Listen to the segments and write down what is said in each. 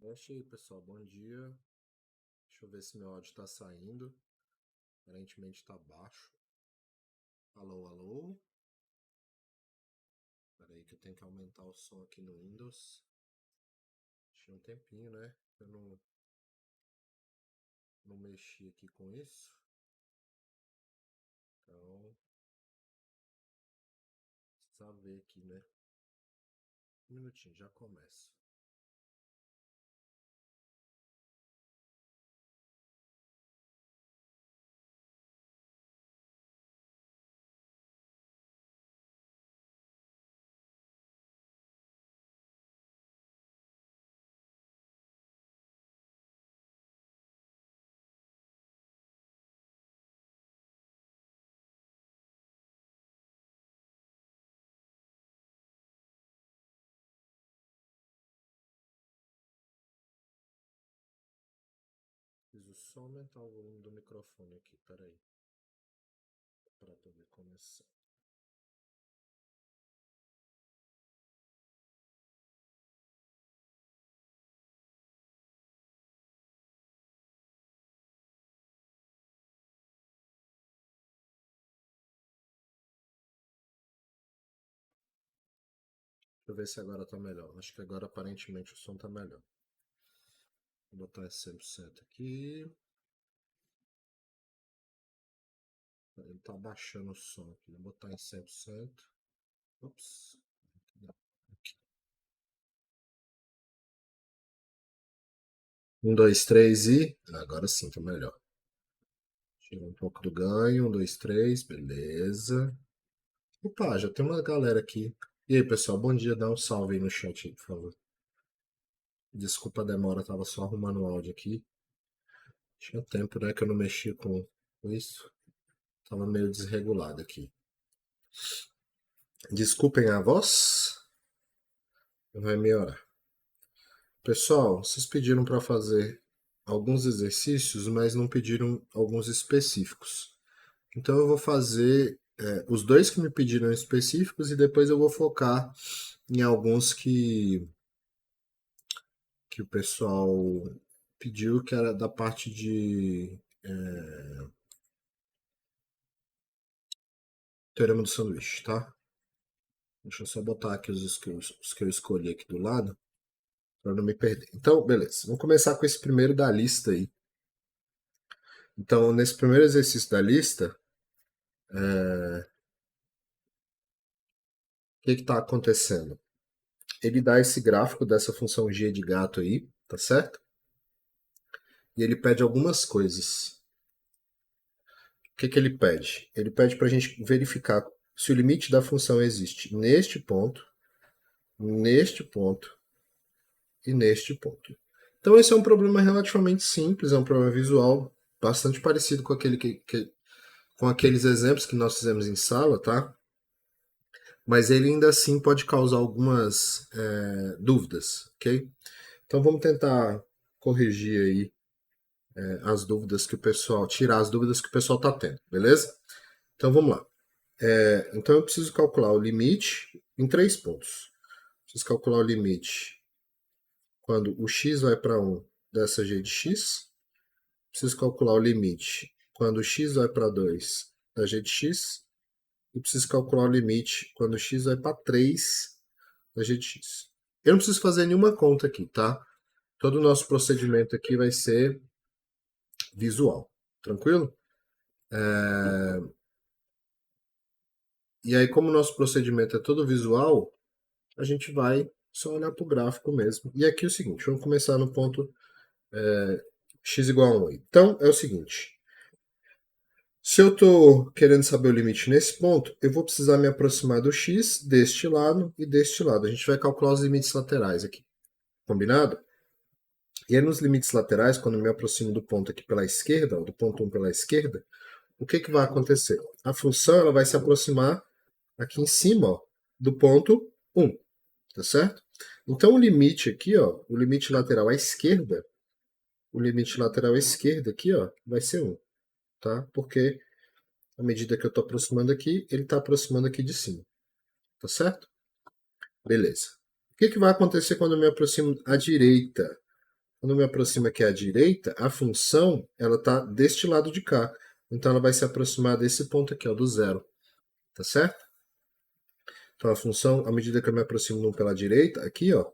E aí, pessoal, bom dia. Deixa eu ver se meu áudio tá saindo. Aparentemente tá baixo. Alô, alô. Espera aí que eu tenho que aumentar o som aqui no Windows. Tinha um tempinho, né? Eu não mexi aqui com isso. Então, precisa ver aqui, né? Um minutinho, já começo. Preciso só aumentar o volume do microfone aqui, peraí. Para poder começar. Deixa eu ver se agora tá melhor. Acho que agora aparentemente o som tá melhor. Vou botar esse 100% aqui. Ele tá baixando o som aqui. Vou botar em 100%. Ops. Aqui. 1, 2, 3 e. Agora sim, tá melhor. Tira um pouco do ganho. 1, 2, 3. Beleza. Opa, já tem uma galera aqui. E aí, pessoal, bom dia. Dá um salve aí no chat, aí, por favor. Desculpa a demora, tava só arrumando o áudio aqui. Tinha tempo, né, que eu não mexia com isso. Tava meio desregulado aqui. Desculpem a voz. Vai melhorar. Pessoal, vocês pediram para fazer alguns exercícios, mas não pediram alguns específicos. Então eu vou fazer os dois que me pediram específicos e depois eu vou focar em alguns que o pessoal pediu, que era da parte de teorema do sanduíche, tá? Deixa eu só botar aqui os que eu escolhi aqui do lado, para não me perder. Então, beleza. Vamos começar com esse primeiro da lista aí. Então, nesse primeiro exercício da lista, o que está acontecendo? Ele dá esse gráfico dessa função g de gato aí, tá certo? E ele pede algumas coisas. O que ele pede? Ele pede para a gente verificar se o limite da função existe neste ponto e neste ponto. Então esse é um problema relativamente simples, é um problema visual bastante parecido com com aqueles exemplos que nós fizemos em sala, tá? Mas ele ainda assim pode causar algumas dúvidas, ok? Então vamos tentar corrigir aí as dúvidas que o pessoal, tirar as dúvidas que o pessoal está tendo, beleza? Então vamos lá. Então eu preciso calcular o limite em 3 pontos. Preciso calcular o limite quando o x vai para 1 dessa g de x. Preciso calcular o limite quando o x vai para 2 da g de x. E preciso calcular o limite quando o x vai para 3 da g de x. Eu não preciso fazer nenhuma conta aqui, tá? Todo o nosso procedimento aqui vai ser visual, tranquilo? E aí, como o nosso procedimento é todo visual, a gente vai só olhar para o gráfico mesmo. E aqui é o seguinte, vamos começar no ponto x igual a 1. Então, é o seguinte, se eu estou querendo saber o limite nesse ponto, eu vou precisar me aproximar do x deste lado e deste lado. A gente vai calcular os limites laterais aqui, combinado? E aí, nos limites laterais, quando eu me aproximo do ponto aqui pela esquerda, do ponto 1 pela esquerda, o que vai acontecer? A função ela vai se aproximar aqui em cima, ó, do ponto 1, tá certo? Então o limite aqui, ó, o limite lateral à esquerda, o limite lateral à esquerda aqui, ó, vai ser 1, tá? Porque à medida que eu estou aproximando aqui, ele está aproximando aqui de cima, tá certo? Beleza. O que vai acontecer quando eu me aproximo à direita Quando eu me aproximo aqui à direita, a função ela está deste lado de cá. Então ela vai se aproximar desse ponto aqui, ó, do zero. Tá certo? Então a função, à medida que eu me aproximo de um pela direita, aqui, ó,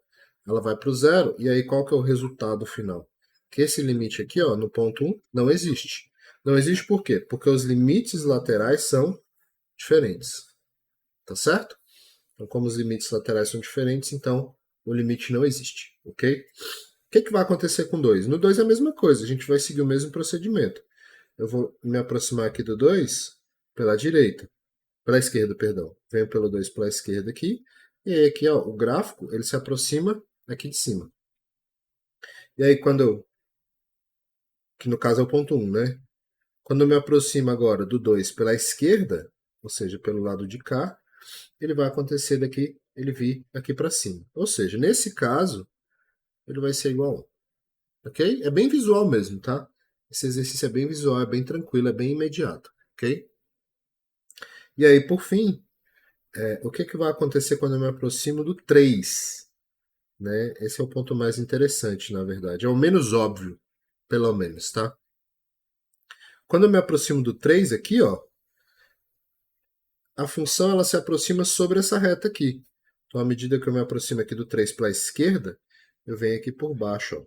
ela vai para o zero. E aí qual que é o resultado final? Que esse limite aqui, ó, no ponto 1, não existe. Não existe por quê? Porque os limites laterais são diferentes. Tá certo? Então, como os limites laterais são diferentes, então o limite não existe, ok? O que vai acontecer com 2? No 2 é a mesma coisa, a gente vai seguir o mesmo procedimento. Eu vou me aproximar aqui do 2 pela direita, pela esquerda, perdão. Venho pelo 2 pela esquerda aqui, e aí aqui ó, o gráfico ele se aproxima aqui de cima. E aí quando eu, que no caso é o ponto 1, né? Quando eu me aproximo agora do 2 pela esquerda, ou seja, pelo lado de cá, ele vai acontecer daqui, ele vir aqui para cima. Ou seja, nesse caso, ele vai ser igual a 1. Ok? É bem visual mesmo, tá? Esse exercício é bem visual, é bem tranquilo, é bem imediato. Ok? E aí, por fim, o que vai acontecer quando eu me aproximo do 3? Né? Esse é o ponto mais interessante, na verdade. É o menos óbvio, pelo menos, tá? Quando eu me aproximo do 3 aqui, ó, a função ela se aproxima sobre essa reta aqui. Então, à medida que eu me aproximo aqui do 3 para a esquerda, eu venho aqui por baixo, ó.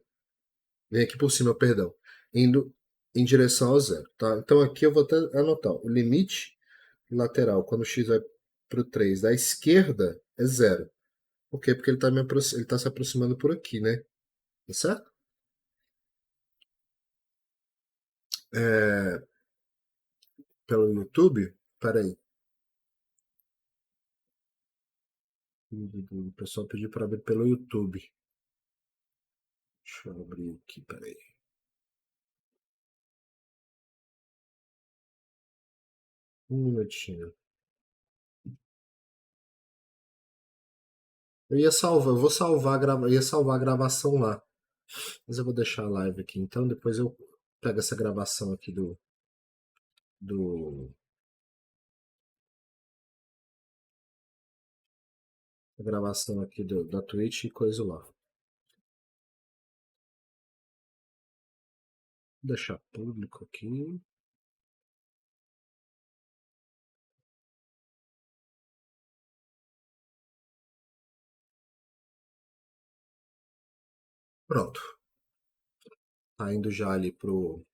Venho aqui por cima, perdão, indo em direção ao zero, tá? Então aqui eu vou até anotar, o limite lateral, quando o x vai para o 3 da esquerda, é zero. Por quê? Porque ele está se aproximando por aqui, né? Tá certo? É, pelo YouTube, peraí. O pessoal pediu para abrir pelo YouTube. Deixa eu abrir aqui, peraí. Um minutinho. Eu vou salvar, eu ia salvar a gravação lá. Mas eu vou deixar a live aqui, então depois eu pego essa gravação aqui do a gravação aqui da Twitch e coisa lá. Vou deixar público aqui. Pronto. Tá indo já ali pro,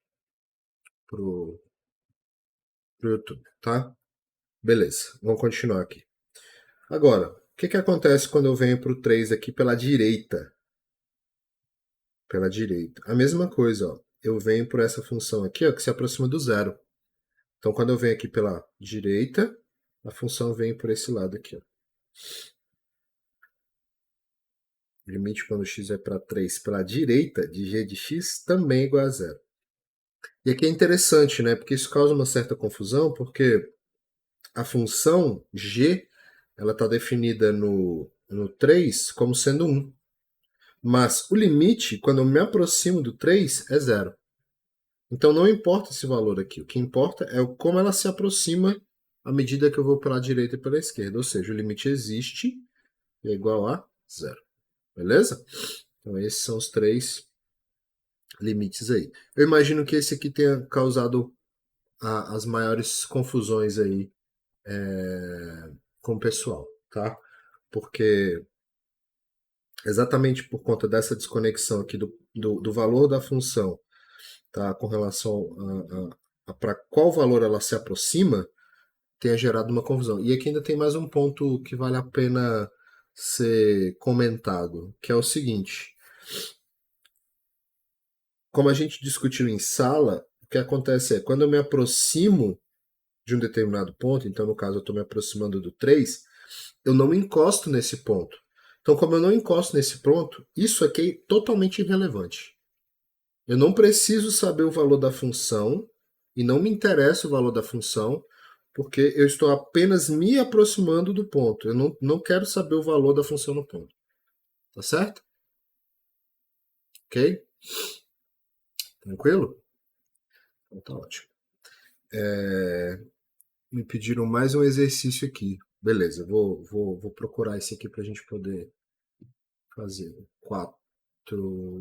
pro YouTube, tá? Beleza, vamos continuar aqui. Agora, o que acontece quando eu venho pro 3 aqui pela direita? Pela direita. A mesma coisa, ó. Eu venho por essa função aqui, ó, que se aproxima do zero. Então, quando eu venho aqui pela direita, a função vem por esse lado aqui, ó. Limite quando x é para 3 pela direita de g de x também é igual a zero. E aqui é interessante, né? Porque isso causa uma certa confusão, porque a função g ela está definida no 3 como sendo 1. Mas o limite, quando eu me aproximo do 3, é zero. Então não importa esse valor aqui. O que importa é como ela se aproxima à medida que eu vou pela direita e pela esquerda. Ou seja, o limite existe e é igual a zero. Beleza? Então esses são os três limites aí. Eu imagino que esse aqui tenha causado as maiores confusões aí com o pessoal, tá? Porque exatamente por conta dessa desconexão aqui do valor da função, tá? Com relação a para qual valor ela se aproxima, tenha gerado uma confusão. E aqui ainda tem mais um ponto que vale a pena ser comentado, que é o seguinte: como a gente discutiu em sala, o que acontece é quando eu me aproximo de um determinado ponto, então no caso eu estou me aproximando do 3, eu não encosto nesse ponto. Então, como eu não encosto nesse ponto, isso aqui é totalmente irrelevante. Eu não preciso saber o valor da função e não me interessa o valor da função, porque eu estou apenas me aproximando do ponto. Eu não quero saber o valor da função no ponto. Tá certo? Ok? Tranquilo? Então tá ótimo. Me pediram mais um exercício aqui. Beleza, vou procurar esse aqui para a gente poder fazer. 4.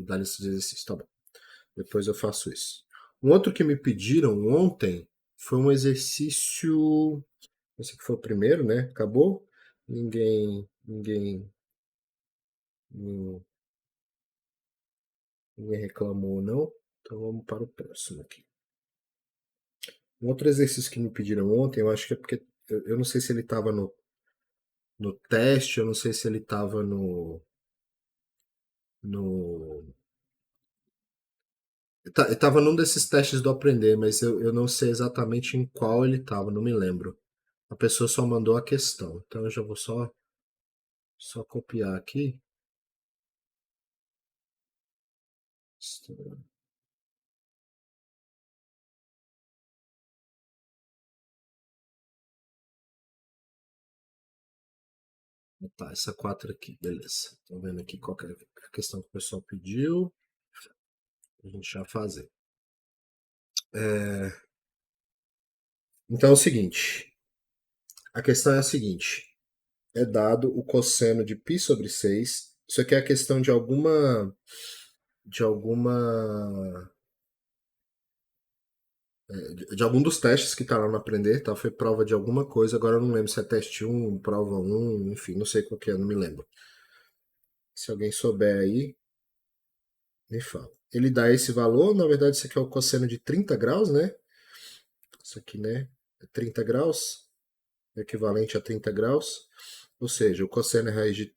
da lista de exercícios. Tá bom. Depois eu faço isso. Um outro que me pediram ontem foi um exercício. Esse aqui foi o primeiro, né? Acabou. Ninguém, ninguém reclamou, não. Então vamos para o próximo aqui. Um outro exercício que me pediram ontem, eu acho que é porque. Eu não sei se ele estava no teste, eu não sei se ele estava no. Estava num desses testes do aprender, mas eu não sei exatamente em qual ele estava, não me lembro. A pessoa só mandou a questão. Então eu já vou só copiar aqui. Tá, essa 4 aqui, beleza. Tô vendo aqui qual que é a questão que o pessoal pediu. A gente já fazer. Então é o seguinte. A questão é a seguinte. É dado o cosseno de π sobre 6. Isso aqui é a questão de de algum dos testes que tá lá no aprender, tá? Foi prova de alguma coisa, agora eu não lembro se é teste um, prova um, enfim, não sei qual que é, não me lembro. Se alguém souber aí, me fala. Ele dá esse valor, na verdade isso aqui é o cosseno de 30 graus, né? Isso aqui, né? É 30 graus, equivalente a 30 graus. Ou seja, o cosseno é raiz de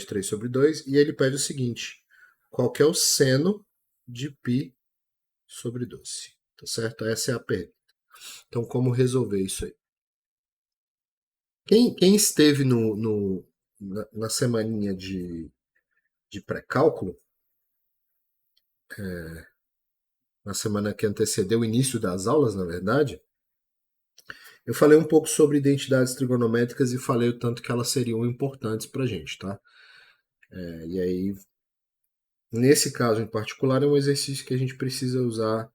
3 sobre 2. E ele pede o seguinte: qual que é o seno de π sobre 12? Tá certo? Essa é a pergunta. Então, como resolver isso aí? Quem esteve na semaninha de pré-cálculo, na semana que antecedeu o início das aulas, na verdade, eu falei um pouco sobre identidades trigonométricas e falei o tanto que elas seriam importantes para a gente, tá? E aí, nesse caso em particular, é um exercício que a gente precisa usar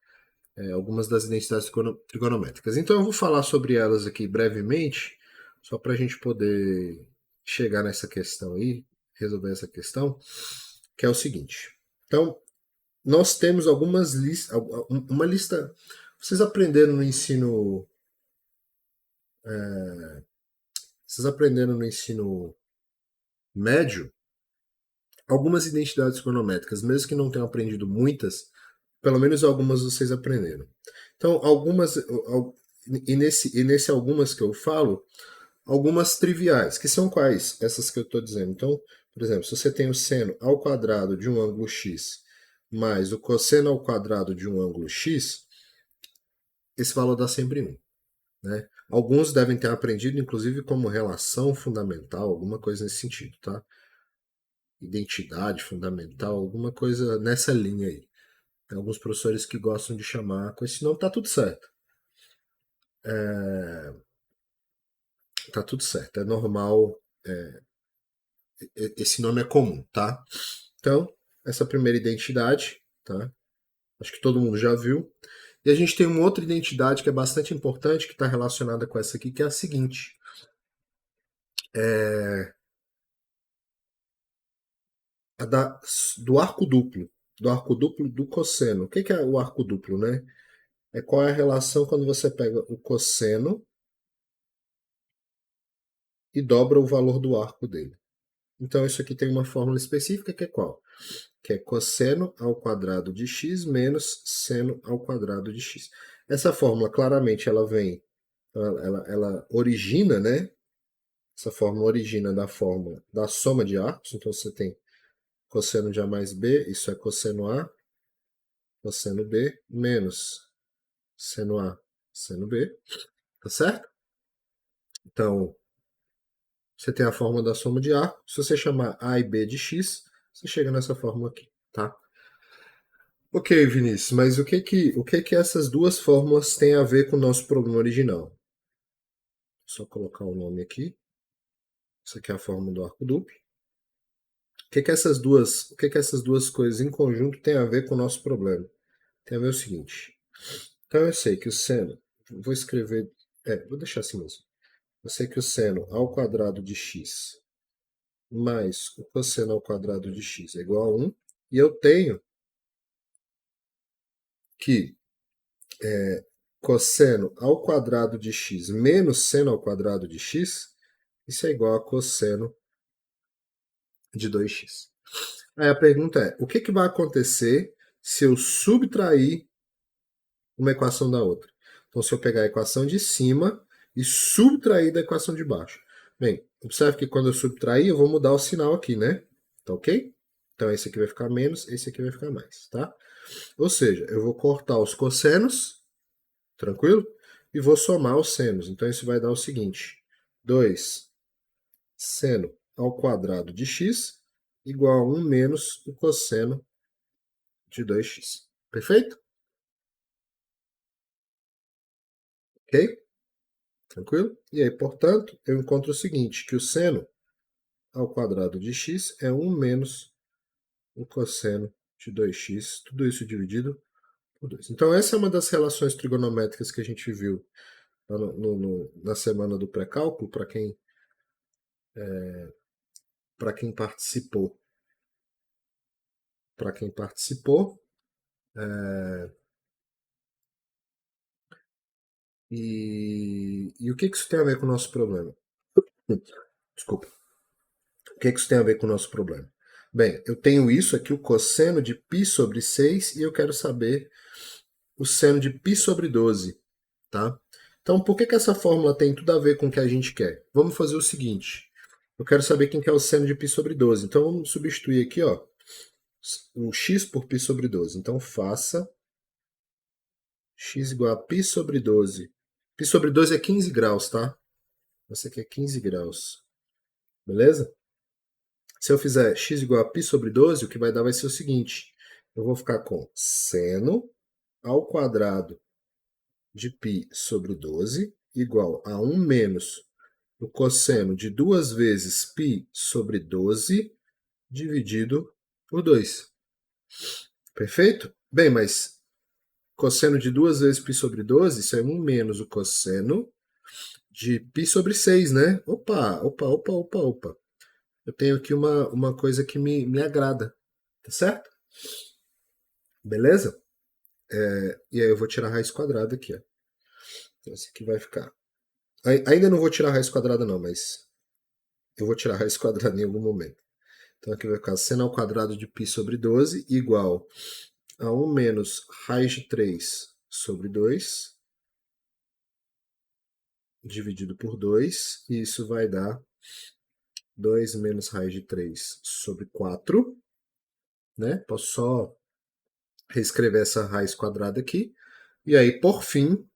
algumas das identidades trigonométricas. Então, eu vou falar sobre elas aqui brevemente, só para a gente poder chegar nessa questão aí, resolver essa questão, que é o seguinte. Então, nós temos algumas listas, uma lista. Vocês aprenderam no ensino, vocês aprenderam no ensino médio algumas identidades trigonométricas, mesmo que não tenham aprendido muitas, pelo menos algumas vocês aprenderam. Então, e nesse algumas que eu falo, algumas triviais, que são quais? Essas que eu estou dizendo. Então, por exemplo, se você tem o seno ao quadrado de um ângulo x mais o cosseno ao quadrado de um ângulo x, esse valor dá sempre 1. Né? Alguns devem ter aprendido, inclusive, como relação fundamental, alguma coisa nesse sentido, tá? Identidade fundamental, alguma coisa nessa linha aí. Tem alguns professores que gostam de chamar com esse nome, tá tudo certo. Tá tudo certo, é normal, esse nome é comum, tá? Então, essa primeira identidade, tá? Acho que todo mundo já viu. E a gente tem uma outra identidade que é bastante importante, que está relacionada com essa aqui, que é a seguinte. A do arco duplo. Do arco duplo do cosseno. O que é o arco duplo, né? É qual é a relação quando você pega o cosseno e dobra o valor do arco dele. Então, isso aqui tem uma fórmula específica que é qual? Que é cosseno ao quadrado de x menos seno ao quadrado de x. Essa fórmula, claramente, ela vem, ela origina, né? Essa fórmula origina da fórmula da soma de arcos. Então, você tem cosseno de A mais B, isso é cosseno A, cosseno B, menos seno A, seno B, tá certo? Então, você tem a fórmula da soma de arcos. Se você chamar A e B de x, você chega nessa fórmula aqui, tá? Ok, Vinícius, mas o que que essas duas fórmulas têm a ver com o nosso problema original? Só colocar o nome aqui. Isso aqui é a fórmula do arco duplo. O que que essas duas coisas em conjunto têm a ver com o nosso problema? Tem a ver o seguinte. Então eu sei que o seno, vou escrever, vou deixar assim mesmo. Eu sei que o seno ao quadrado de x mais o cosseno ao quadrado de x é igual a 1. E eu tenho que cosseno ao quadrado de x menos seno ao quadrado de x, isso é igual a cosseno de 2x. Aí a pergunta é, o que vai acontecer se eu subtrair uma equação da outra? Então, se eu pegar a equação de cima e subtrair da equação de baixo. Bem, observe que quando eu subtrair, eu vou mudar o sinal aqui, né? Tá ok? Então, esse aqui vai ficar menos, esse aqui vai ficar mais, tá? Ou seja, eu vou cortar os cossenos, tranquilo? E vou somar os senos. Então, isso vai dar o seguinte. 2 seno ao quadrado de x igual a 1 menos o cosseno de 2x. Perfeito? Ok? Tranquilo? E aí, portanto, eu encontro o seguinte, que o seno ao quadrado de x é 1 menos o cosseno de 2x, tudo isso dividido por 2. Então, essa é uma das relações trigonométricas que a gente viu na semana do pré-cálculo, para quem participou. Para quem participou. E o que isso tem a ver com o nosso problema? Desculpa. O que isso tem a ver com o nosso problema? Bem, eu tenho isso aqui, o cosseno de π sobre 6, e eu quero saber o seno de π sobre 12, tá? Então, por que essa fórmula tem tudo a ver com o que a gente quer? Vamos fazer o seguinte. Eu quero saber quem que é o seno de π sobre 12. Então, vamos substituir aqui, ó, o x por π sobre 12. Então, faça x igual a π sobre 12. Π sobre 12 é 15 graus, tá? Esse aqui é 15 graus. Beleza? Se eu fizer x igual a π sobre 12, o que vai dar vai ser o seguinte. Eu vou ficar com seno ao quadrado de π sobre 12 igual a 1 menos o cosseno de 2 vezes π sobre 12 dividido por 2. Perfeito? Bem, mas cosseno de 2 vezes π sobre 12, isso é 1 menos o cosseno de π sobre 6, né? Opa, opa, opa, opa, opa. Eu tenho aqui uma coisa que me agrada, tá certo? Beleza? E aí eu vou tirar a raiz quadrada aqui, ó. Então esse aqui vai ficar. Ainda não vou tirar a raiz quadrada não, mas eu vou tirar a raiz quadrada em algum momento. Então aqui vai ficar seno ao quadrado de π sobre 12 igual a 1 menos raiz de 3 sobre 2 dividido por 2. E isso vai dar 2 menos raiz de 3 sobre 4. Né? Posso só reescrever essa raiz quadrada aqui. E aí, por fim,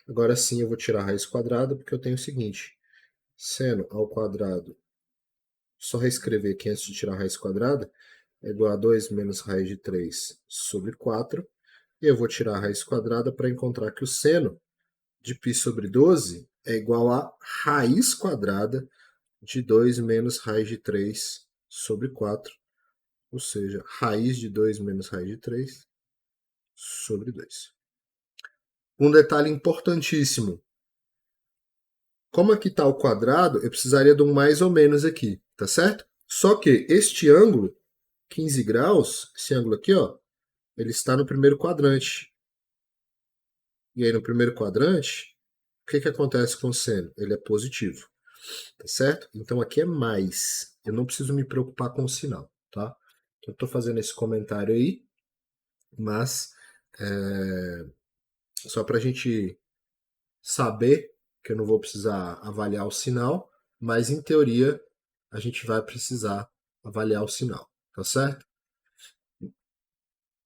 agora sim eu vou tirar a raiz quadrada, porque eu tenho o seguinte. Seno ao quadrado, só reescrever aqui antes de tirar a raiz quadrada, é igual a 2 menos raiz de 3 sobre 4. E eu vou tirar a raiz quadrada para encontrar que o seno de π sobre 12 é igual a raiz quadrada de 2 menos raiz de 3 sobre 4. Ou seja, raiz de 2 menos raiz de 3 sobre 2. Um detalhe importantíssimo. Como aqui está o quadrado, eu precisaria de um mais ou menos aqui, tá certo? Só que este ângulo, 15 graus, esse ângulo aqui, ó, ele está no primeiro quadrante. E aí no primeiro quadrante, o que acontece com o seno? Ele é positivo, tá certo? Então aqui é mais. Eu não preciso me preocupar com o sinal, tá? Eu estou fazendo esse comentário aí, mas só para a gente saber que eu não vou precisar avaliar o sinal, mas em teoria a gente vai precisar avaliar o sinal, tá certo?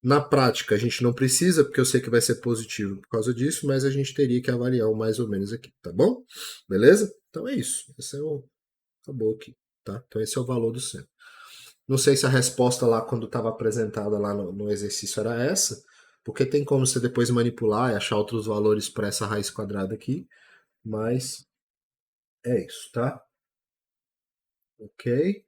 Na prática a gente não precisa, porque eu sei que vai ser positivo por causa disso, mas a gente teria que avaliar o mais ou menos aqui, tá bom? Beleza? Então é isso. Esse é o. Acabou aqui, tá? Então esse é o valor do seno. Não sei se a resposta lá, quando estava apresentada lá no exercício, era essa, porque tem como você depois manipular e achar outros valores para essa raiz quadrada aqui, mas é isso, tá? Ok.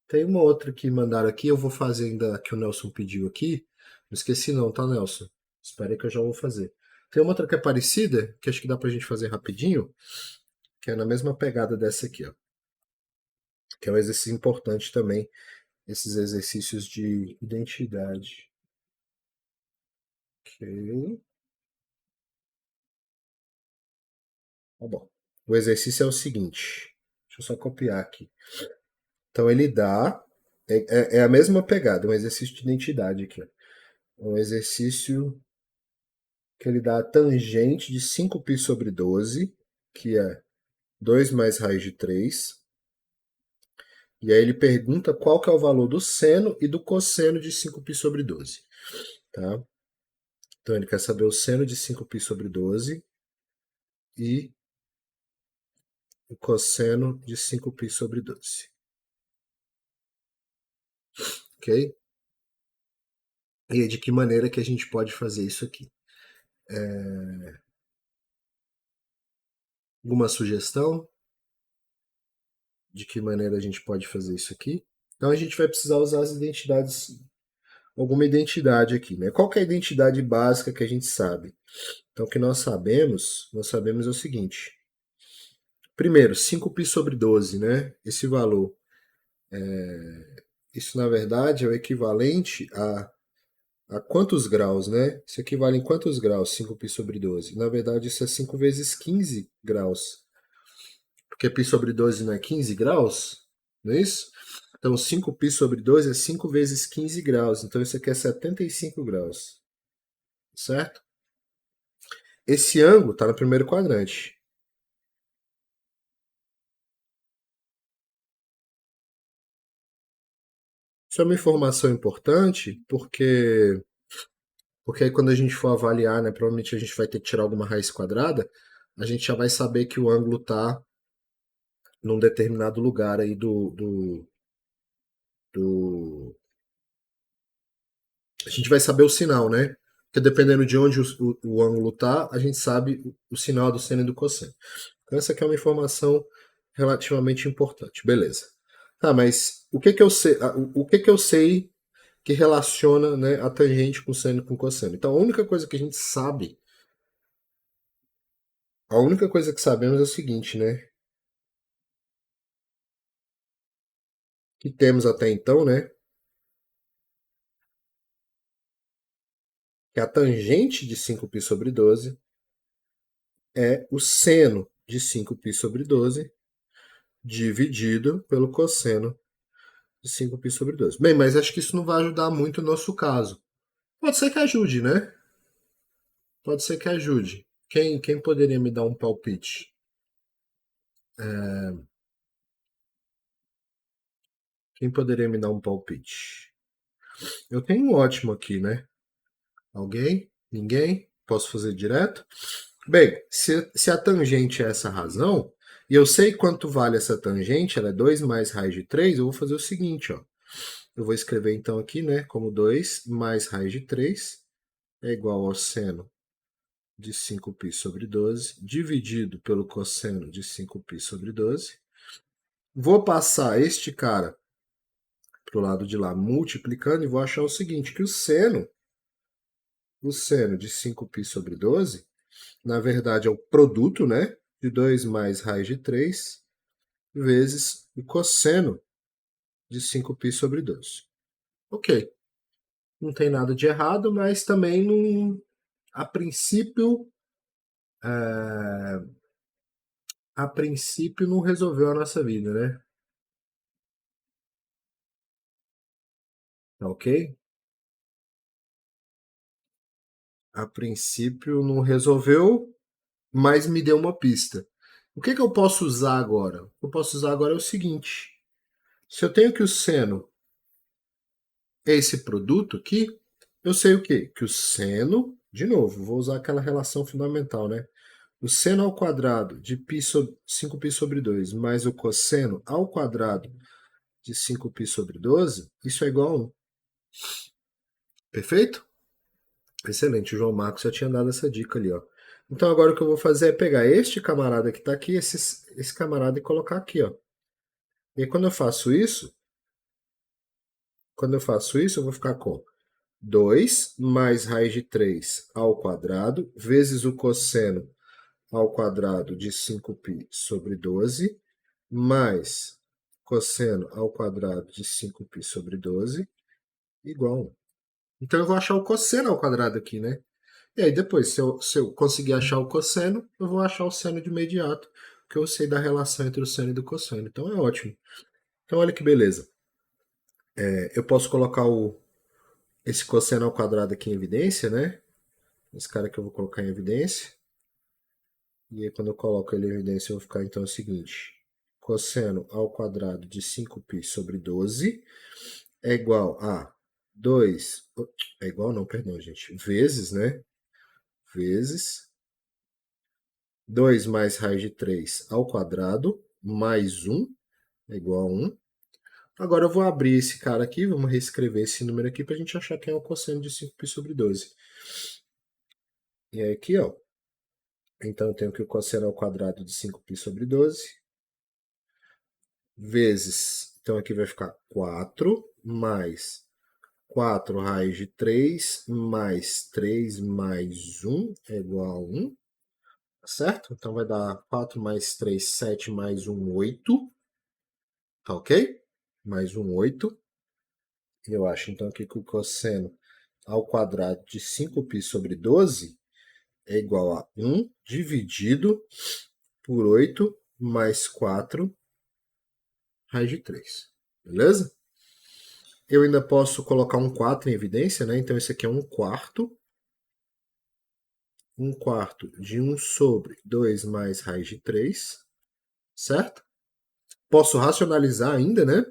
Tem uma outra que mandaram aqui, eu vou fazer ainda que o Nelson pediu aqui. Não esqueci não, tá, Nelson? Espera aí que eu já vou fazer. Tem uma outra que é parecida, que acho que dá pra gente fazer rapidinho, que é na mesma pegada dessa aqui, ó. Que é um exercício importante também. esses exercícios de identidade. Ok. Tá bom. O exercício é o seguinte. Deixa eu só copiar aqui. Então ele dá. É a mesma pegada, um exercício de identidade aqui. Ó. Um exercício que ele dá a tangente de 5π sobre 12, que é 2 mais raiz de 3. E aí ele pergunta qual que é o valor do seno e do cosseno de 5π sobre 12. Tá? Então ele quer saber o seno de 5π sobre 12 e o cosseno de 5π sobre 12. Ok? E de que maneira que a gente pode fazer isso aqui? Alguma sugestão de que maneira a gente pode fazer isso aqui? Então a gente vai precisar usar as identidades, alguma identidade aqui, né? Qual que é a identidade básica que a gente sabe? Então o que nós sabemos é o seguinte. Primeiro, 5π sobre 12, né? Esse valor, isso na verdade é o equivalente a quantos graus, né? Isso equivale em quantos graus 5π sobre 12? Na verdade isso é 5 vezes 15 graus. Porque π sobre 12 não é 15 graus? Não é isso? Então 5π sobre 12 é 5 vezes 15 graus. Então isso aqui é 75 graus. Certo? Esse ângulo está no primeiro quadrante. Isso é uma informação importante porque aí quando a gente for avaliar, né, provavelmente a gente vai ter que tirar alguma raiz quadrada, a gente já vai saber que o ângulo está num determinado lugar aí do... A gente vai saber o sinal, né? Porque dependendo de onde o ângulo tá, a gente sabe o sinal do seno e do cosseno. Então essa aqui é uma informação relativamente importante. Beleza. Tá, mas o que que eu sei, o que que eu sei que relaciona, né, a tangente com seno e com cosseno? Então a única coisa que a gente sabe, a única coisa que sabemos é o seguinte, né? Que temos até então, né? Que a tangente de 5π sobre 12 é o seno de 5π sobre 12 dividido pelo cosseno de 5π sobre 12. Bem, mas acho que isso não vai ajudar muito o nosso caso. Pode ser que ajude, né? Pode ser que ajude. Quem poderia me dar um palpite? Quem poderia me dar um palpite? Eu tenho um ótimo aqui, né? Alguém? Ninguém? Posso fazer direto? Bem, se a tangente é essa razão, e eu sei quanto vale essa tangente, ela é 2 mais raiz de 3, eu vou fazer o seguinte, ó. Eu vou escrever então aqui, né, como 2 mais raiz de 3 é igual ao seno de 5π sobre 12, dividido pelo cosseno de 5π sobre 12. Vou passar este cara para o lado de lá multiplicando e vou achar o seguinte, que o seno de 5π sobre 12, na verdade é o produto, né, de 2 mais raiz de 3 vezes o cosseno de 5π sobre 12. Ok, não tem nada de errado, mas também não, a princípio, a princípio não resolveu a nossa vida, né? Tá ok? A princípio não resolveu, mas me deu uma pista. O que eu posso usar agora? O que eu posso usar agora é o seguinte. Se eu tenho que o seno é esse produto aqui, eu sei o quê? Que o seno, de novo, vou usar aquela relação fundamental, né? O seno ao quadrado de 5π sobre 2 mais o cosseno ao quadrado de 5π sobre 12, isso é igual a 1. Perfeito? Excelente, o João Marcos já tinha dado essa dica ali, ó. Então agora o que eu vou fazer é pegar este camarada que está aqui, esse camarada e colocar aqui, ó. E aí, quando eu faço isso, eu vou ficar com 2 mais raiz de 3 ao quadrado, vezes o cosseno ao quadrado de 5π sobre 12, mais cosseno ao quadrado de 5π sobre 12 igual a 1. Então eu vou achar o cosseno ao quadrado aqui, né? E aí depois, se eu conseguir achar o cosseno, eu vou achar o seno de imediato, porque eu sei da relação entre o seno e do cosseno. Então é ótimo. Então olha que beleza. Eu posso colocar esse cosseno ao quadrado aqui em evidência, né? Esse cara que eu vou colocar em evidência. E aí quando eu coloco ele em evidência, eu vou ficar então o seguinte. Cosseno ao quadrado de 5π sobre 12 é igual a 2... É igual não, perdão, gente. Vezes, né? Vezes 2 mais raiz de 3 ao quadrado, mais 1, é igual a 1. Agora eu vou abrir esse cara aqui, vamos reescrever esse número aqui para a gente achar quem é o cosseno de 5π sobre 12. E aí aqui, ó. Então eu tenho que o cosseno ao quadrado de 5π sobre 12, vezes, então aqui vai ficar 4, mais 4 raiz de 3, mais 3 mais 1 é igual a 1. Certo? Então vai dar 4 mais 3, 7 mais 1, 8. Tá ok? Mais um 8. Eu acho então aqui que o cosseno ao quadrado de 5π sobre 12 é igual a 1 dividido por 8 mais 4 raiz de 3. Beleza? Eu ainda posso colocar um 4 em evidência, né? Então esse aqui é 1/4. 1/4 de 1 sobre 2 mais raiz de 3. Certo? Posso racionalizar ainda, né?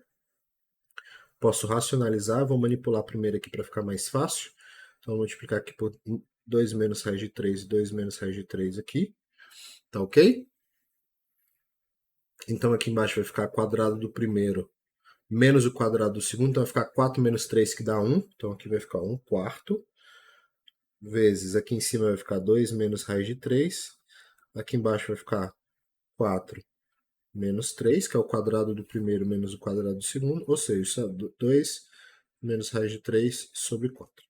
Posso racionalizar, vou manipular primeiro aqui para ficar mais fácil. Então, vou multiplicar aqui por 2 menos raiz de 3 e 2 menos raiz de 3 aqui. Tá ok? Então, aqui embaixo vai ficar quadrado do primeiro menos o quadrado do segundo. Então, vai ficar 4 menos 3, que dá 1. Então, aqui vai ficar 1/4. Vezes, aqui em cima vai ficar 2 menos raiz de 3. Aqui embaixo vai ficar 4 menos 3, que é o quadrado do primeiro menos o quadrado do segundo. Ou seja, 2 menos raiz de 3 sobre 4.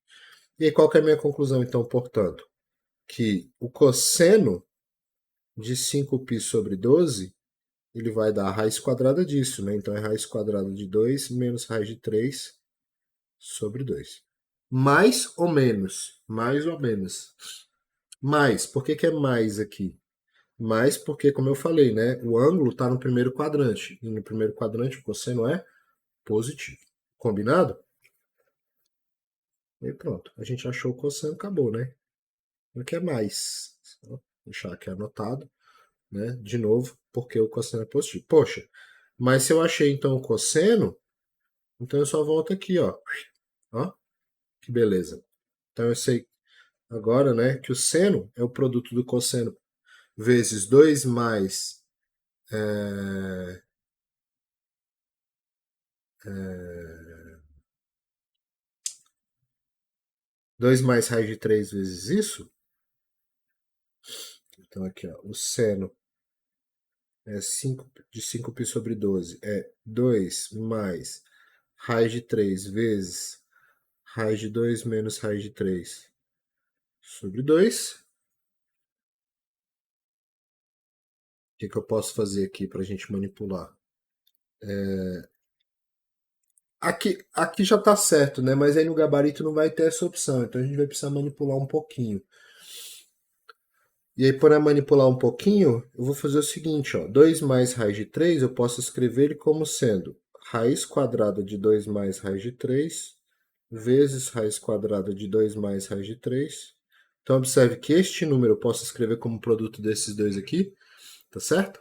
E aí, qual que é a minha conclusão, então, portanto? Que o cosseno de 5π sobre 12, ele vai dar a raiz quadrada disso, né? Então, é raiz quadrada de 2 menos raiz de 3 sobre 2. Mais ou menos? Mais ou menos. Mais. Por que é mais aqui? Mais porque, como eu falei, né? O ângulo está no primeiro quadrante. E no primeiro quadrante o cosseno é positivo. Combinado? E pronto. A gente achou o cosseno, acabou, né? O que é mais? Vou deixar aqui anotado, né? De novo, porque o cosseno é positivo. Poxa, mas se eu achei então o cosseno, então eu só volto aqui, ó. Ó, que beleza. Então eu sei agora, né, que o seno é o produto do cosseno vezes 2 mais 2 mais raiz de 3 vezes isso. Então aqui, ó, o seno é 5 de 5π sobre 12 é 2 mais raiz de 3 vezes raiz de 2 menos raiz de 3 sobre 2. O que eu posso fazer aqui para a gente manipular? Aqui já está certo, né? Mas aí no gabarito não vai ter essa opção. Então a gente vai precisar manipular um pouquinho. E aí, para manipular um pouquinho, eu vou fazer o seguinte, ó. 2 mais raiz de 3, eu posso escrever ele como sendo raiz quadrada de 2 mais raiz de 3 vezes raiz quadrada de 2 mais raiz de 3. Então, observe que este número eu posso escrever como produto desses dois aqui, tá certo?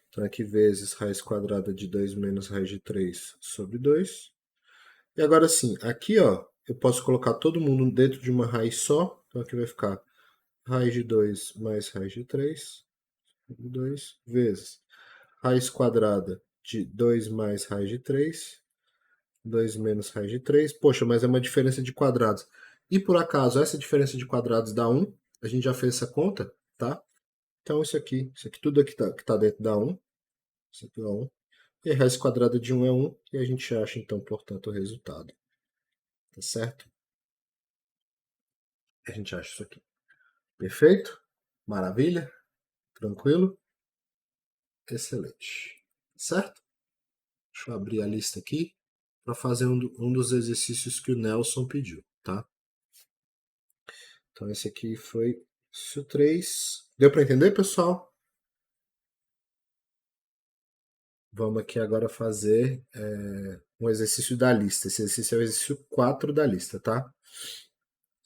Então, aqui vezes raiz quadrada de 2 menos raiz de 3 sobre 2. E agora sim, aqui ó, eu posso colocar todo mundo dentro de uma raiz só. Então, aqui vai ficar raiz de 2 mais raiz de 3 sobre 2 vezes raiz quadrada de 2 mais raiz de 3, 2 menos raiz de 3. Poxa, mas é uma diferença de quadrados. E por acaso essa diferença de quadrados dá 1? A gente já fez essa conta, tá? Então isso aqui tudo aqui que tá dentro dá 1. Isso aqui é 1. E a raiz quadrada de 1 é 1. E a gente acha então, portanto, o resultado. Tá certo? A gente acha isso aqui. Perfeito? Maravilha? Tranquilo? Excelente. Certo? Deixa eu abrir a lista aqui para fazer um dos exercícios que o Nelson pediu, tá? Então esse aqui foi o 3. Deu para entender, pessoal? Vamos aqui agora fazer um exercício da lista. Esse exercício é o exercício 4 da lista, tá?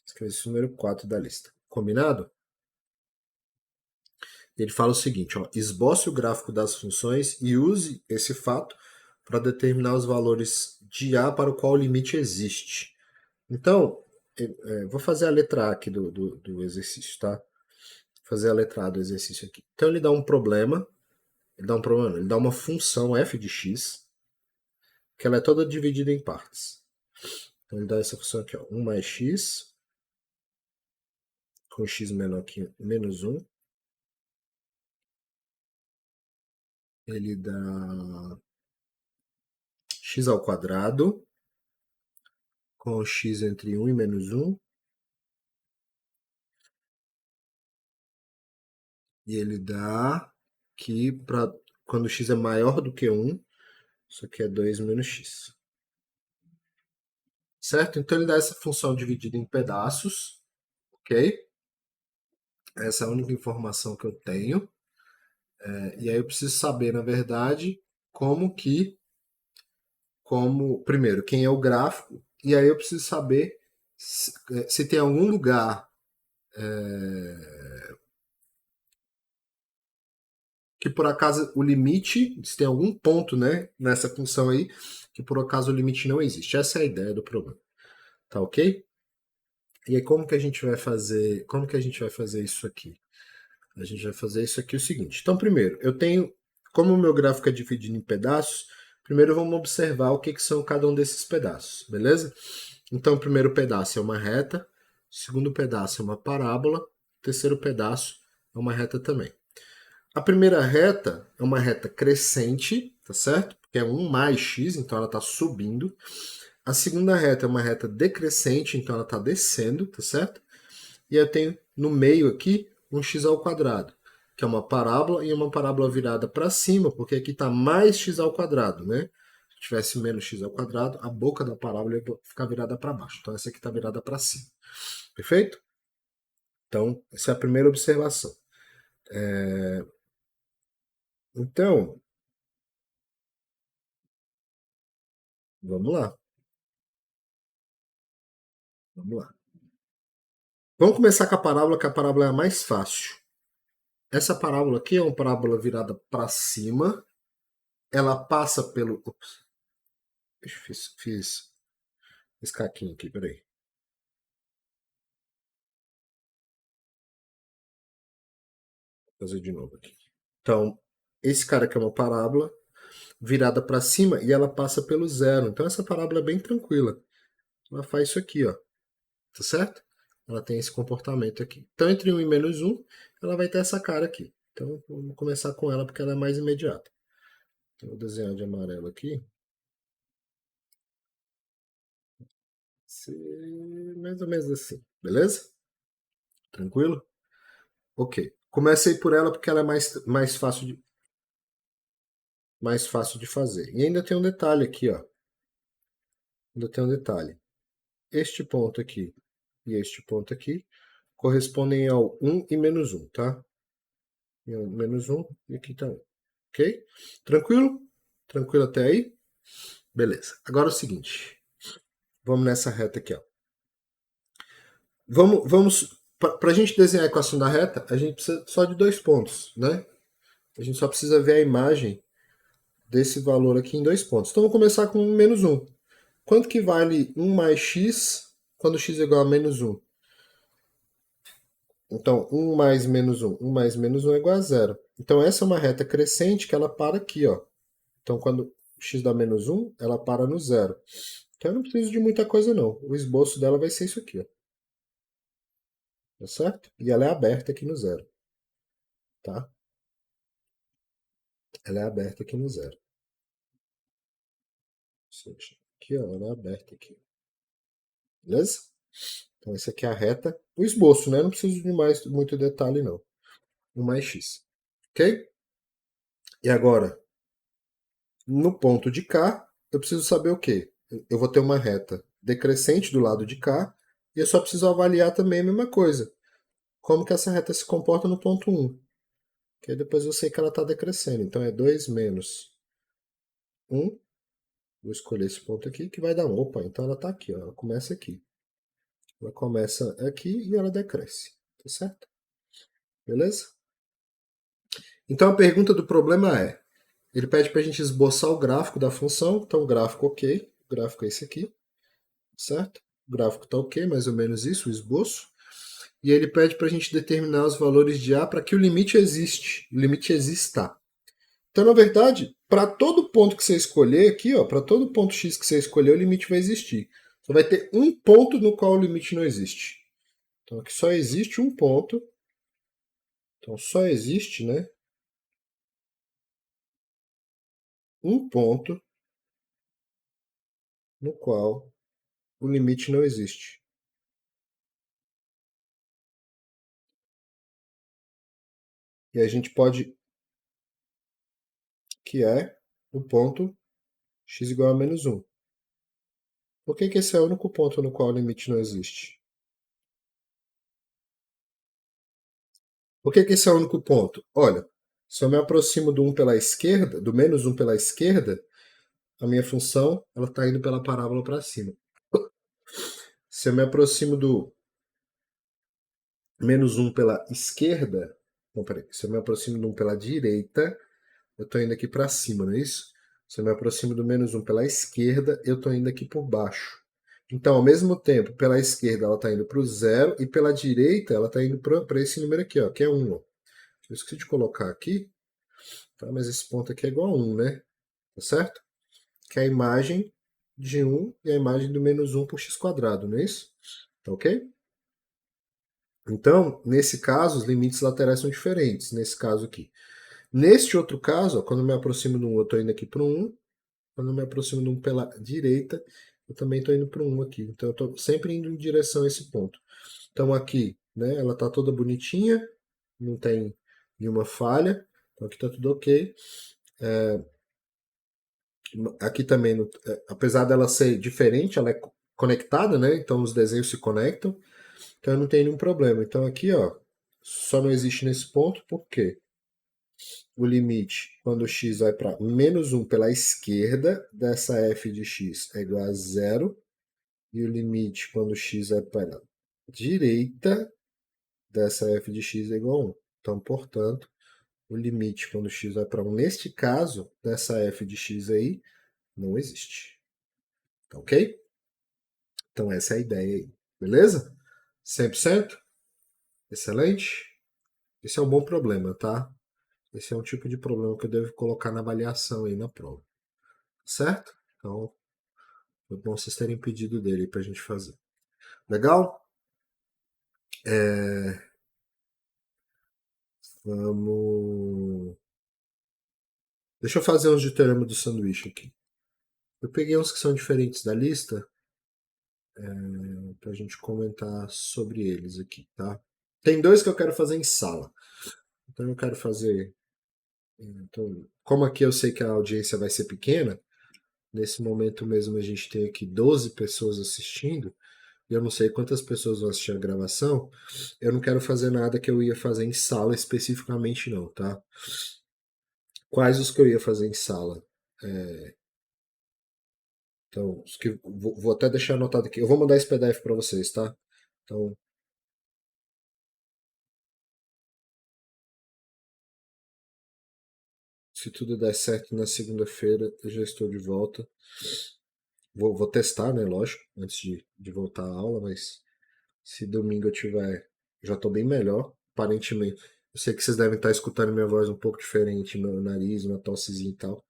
Esse é o exercício número 4 da lista. Combinado? Ele fala o seguinte, ó, esboce o gráfico das funções e use esse fato para determinar os valores de A para o qual o limite existe. Então, vou fazer a letra A aqui do exercício, tá? Vou fazer a letra A do exercício aqui. Então ele dá um problema, ele dá uma função f de x, que ela é toda dividida em partes. Então ele dá essa função aqui, ó, 1 mais x, com x menor que menos 1. Ele dá x ao quadrado, com x entre 1 e menos 1. E ele dá que quando x é maior do que 1, isso aqui é 2 menos x. Certo? Então ele dá essa função dividida em pedaços, ok? Essa é a única informação que eu tenho. E aí eu preciso saber, na verdade, primeiro, quem é o gráfico, e aí eu preciso saber se tem algum lugar que por acaso o limite, se tem algum ponto, né, nessa função aí, que por acaso o limite não existe. Essa é a ideia do problema. Tá ok? E aí como que a gente vai fazer isso aqui? A gente vai fazer isso aqui o seguinte. Então, primeiro, como o meu gráfico é dividido em pedaços, primeiro vamos observar o que são cada um desses pedaços, beleza? Então, o primeiro pedaço é uma reta, o segundo pedaço é uma parábola, o terceiro pedaço é uma reta também. A primeira reta é uma reta crescente, tá certo? Porque é 1 mais x, então ela está subindo. A segunda reta é uma reta decrescente, então ela está descendo, tá certo? E eu tenho no meio aqui um x ao quadrado, que é uma parábola e uma parábola virada para cima, porque aqui está mais x ao quadrado, né? Se tivesse menos x ao quadrado, a boca da parábola ia ficar virada para baixo. Então essa aqui está virada para cima. Perfeito? Então, essa é a primeira observação. Então, vamos lá. Vamos lá. Vamos começar com a parábola, que a parábola é a mais fácil. Essa parábola aqui é uma parábola virada para cima. Ela passa pelo. Ops, fiz esse caquinho aqui, peraí. Vou fazer de novo aqui. Então, esse cara aqui é uma parábola virada para cima e ela passa pelo zero. Então, essa parábola é bem tranquila. Ela faz isso aqui, ó. Tá certo? Ela tem esse comportamento aqui. Então, entre 1 e menos 1, ela vai ter essa cara aqui. Então, vamos começar com ela porque ela é mais imediata. Então, vou desenhar de amarelo aqui. Mais ou menos assim, beleza? Tranquilo? Ok. Comecei por ela porque ela é mais fácil de fazer. E ainda tem um detalhe aqui, ó. Ainda tem um detalhe. Este ponto aqui e este ponto aqui correspondem ao 1 e menos 1, tá? E 1, menos 1 e aqui tá 1. Ok? Tranquilo? Tranquilo até aí? Beleza. Agora é o seguinte. Vamos nessa reta aqui, ó. Vamos para a gente desenhar a equação da reta, a gente precisa só de 2 pontos, né? A gente só precisa ver a imagem desse valor aqui em 2 pontos. Então, vamos começar com menos 1. Quanto que vale 1 mais x quando x é igual a menos 1? Então, 1 mais menos 1. 1 mais menos 1 é igual a zero. Então, essa é uma reta crescente que ela para aqui, ó. Então, quando x dá menos 1, ela para no zero. Então, eu não preciso de muita coisa, não. O esboço dela vai ser isso aqui, ó. Tá certo? E ela é aberta aqui no zero. Tá? Ela é aberta aqui no zero. Aqui, ó. Ela é aberta aqui. Beleza? Então, essa aqui é a reta. O esboço, né? Não preciso de muito detalhe, não. 1 mais x. Ok? E agora, No ponto de cá, eu preciso saber o quê? Eu vou ter uma reta decrescente do lado de cá, e eu só preciso avaliar também a mesma coisa. Como que essa reta se comporta no ponto 1? Que aí depois eu sei que ela está decrescendo. Então é 2 menos 1. Vou escolher esse ponto aqui, que vai dar 1. Opa, então ela está aqui, ó. Ela começa aqui. Ela começa aqui e ela decresce. Tá certo? Beleza? Então a pergunta do problema é, ele pede para a gente esboçar o gráfico da função. Então o gráfico ok, o gráfico é esse aqui, certo? O gráfico está ok, mais ou menos isso, o esboço. E ele pede para a gente determinar os valores de A para que o limite existe, o limite exista. Então, na verdade, para todo ponto que você escolher aqui, ó, para todo ponto x que você escolher, o limite vai existir. Só vai ter um ponto no qual o limite não existe. Então aqui só existe um ponto. Então só existe, né, um ponto no qual o limite não existe. E a gente pode, que é o ponto x igual a menos 1. Por que esse é o único ponto no qual o limite não existe? Por que esse é o único ponto? Olha, se eu me aproximo do 1 pela esquerda, do menos 1 pela esquerda, a minha função ela está indo pela parábola para cima. Se eu me aproximo do menos 1 pela esquerda, não, peraí, se eu me aproximo do 1 pela direita, eu estou indo aqui para cima, não é isso? Se eu me aproximo do menos 1 pela esquerda, eu estou indo aqui por baixo. Então, ao mesmo tempo, pela esquerda ela está indo para o zero e pela direita ela está indo para esse número aqui, ó, que é 1. Ó. Eu esqueci de colocar aqui, tá? Mas esse ponto aqui é igual a 1, né? Tá certo? Que é a imagem de 1 e a imagem do menos 1 por x quadrado, não é isso? Tá ok? Então, nesse caso, os limites laterais são diferentes, nesse caso aqui. Neste outro caso, ó, quando eu me aproximo do 1, eu estou indo aqui para o 1. Quando eu me aproximo do 1 pela direita, eu também estou indo para o 1 aqui. Então, eu estou sempre indo em direção a esse ponto. Então, aqui, né, ela está toda bonitinha, não tem nenhuma falha. Então, aqui está tudo ok. Aqui também, apesar dela ser diferente, ela é conectada, né? Então, os desenhos se conectam. Então, não tem nenhum problema. Então, aqui, ó, só não existe nesse ponto, por quê? O limite, quando x vai para menos 1 pela esquerda, dessa f de x é igual a zero. E o limite, quando x vai para a direita, dessa f de x é igual a 1. Então, portanto, o limite, quando x vai para 1, neste caso, dessa f de x aí, não existe. Tá ok? Então, essa é a ideia aí. Beleza? 100%? Excelente? Esse é um bom problema, tá? Esse é um tipo de problema que eu devo colocar na avaliação aí na prova. Certo? Então, foi bom vocês terem pedido dele pra gente fazer. Legal? Vamos. Deixa eu fazer uns de teorema do sanduíche aqui. Eu peguei uns que são diferentes da lista pra gente comentar sobre eles aqui, tá? Tem dois que eu quero fazer em sala. Então eu quero fazer. Então, como aqui eu sei que a audiência vai ser pequena, nesse momento mesmo a gente tem aqui 12 pessoas assistindo, e eu não sei quantas pessoas vão assistir a gravação, eu não quero fazer nada que eu ia fazer em sala especificamente não, tá? Quais os que eu ia fazer em sala? Então, os que, vou até deixar anotado aqui. Eu vou mandar esse PDF para vocês, tá? Então, se tudo der certo na segunda-feira, eu já estou de volta. Vou testar, né? Lógico, antes de voltar à aula, mas se domingo eu tiver. Já estou bem melhor, aparentemente. Eu sei que vocês devem estar escutando minha voz um pouco diferente, meu nariz, uma tossezinha e tal.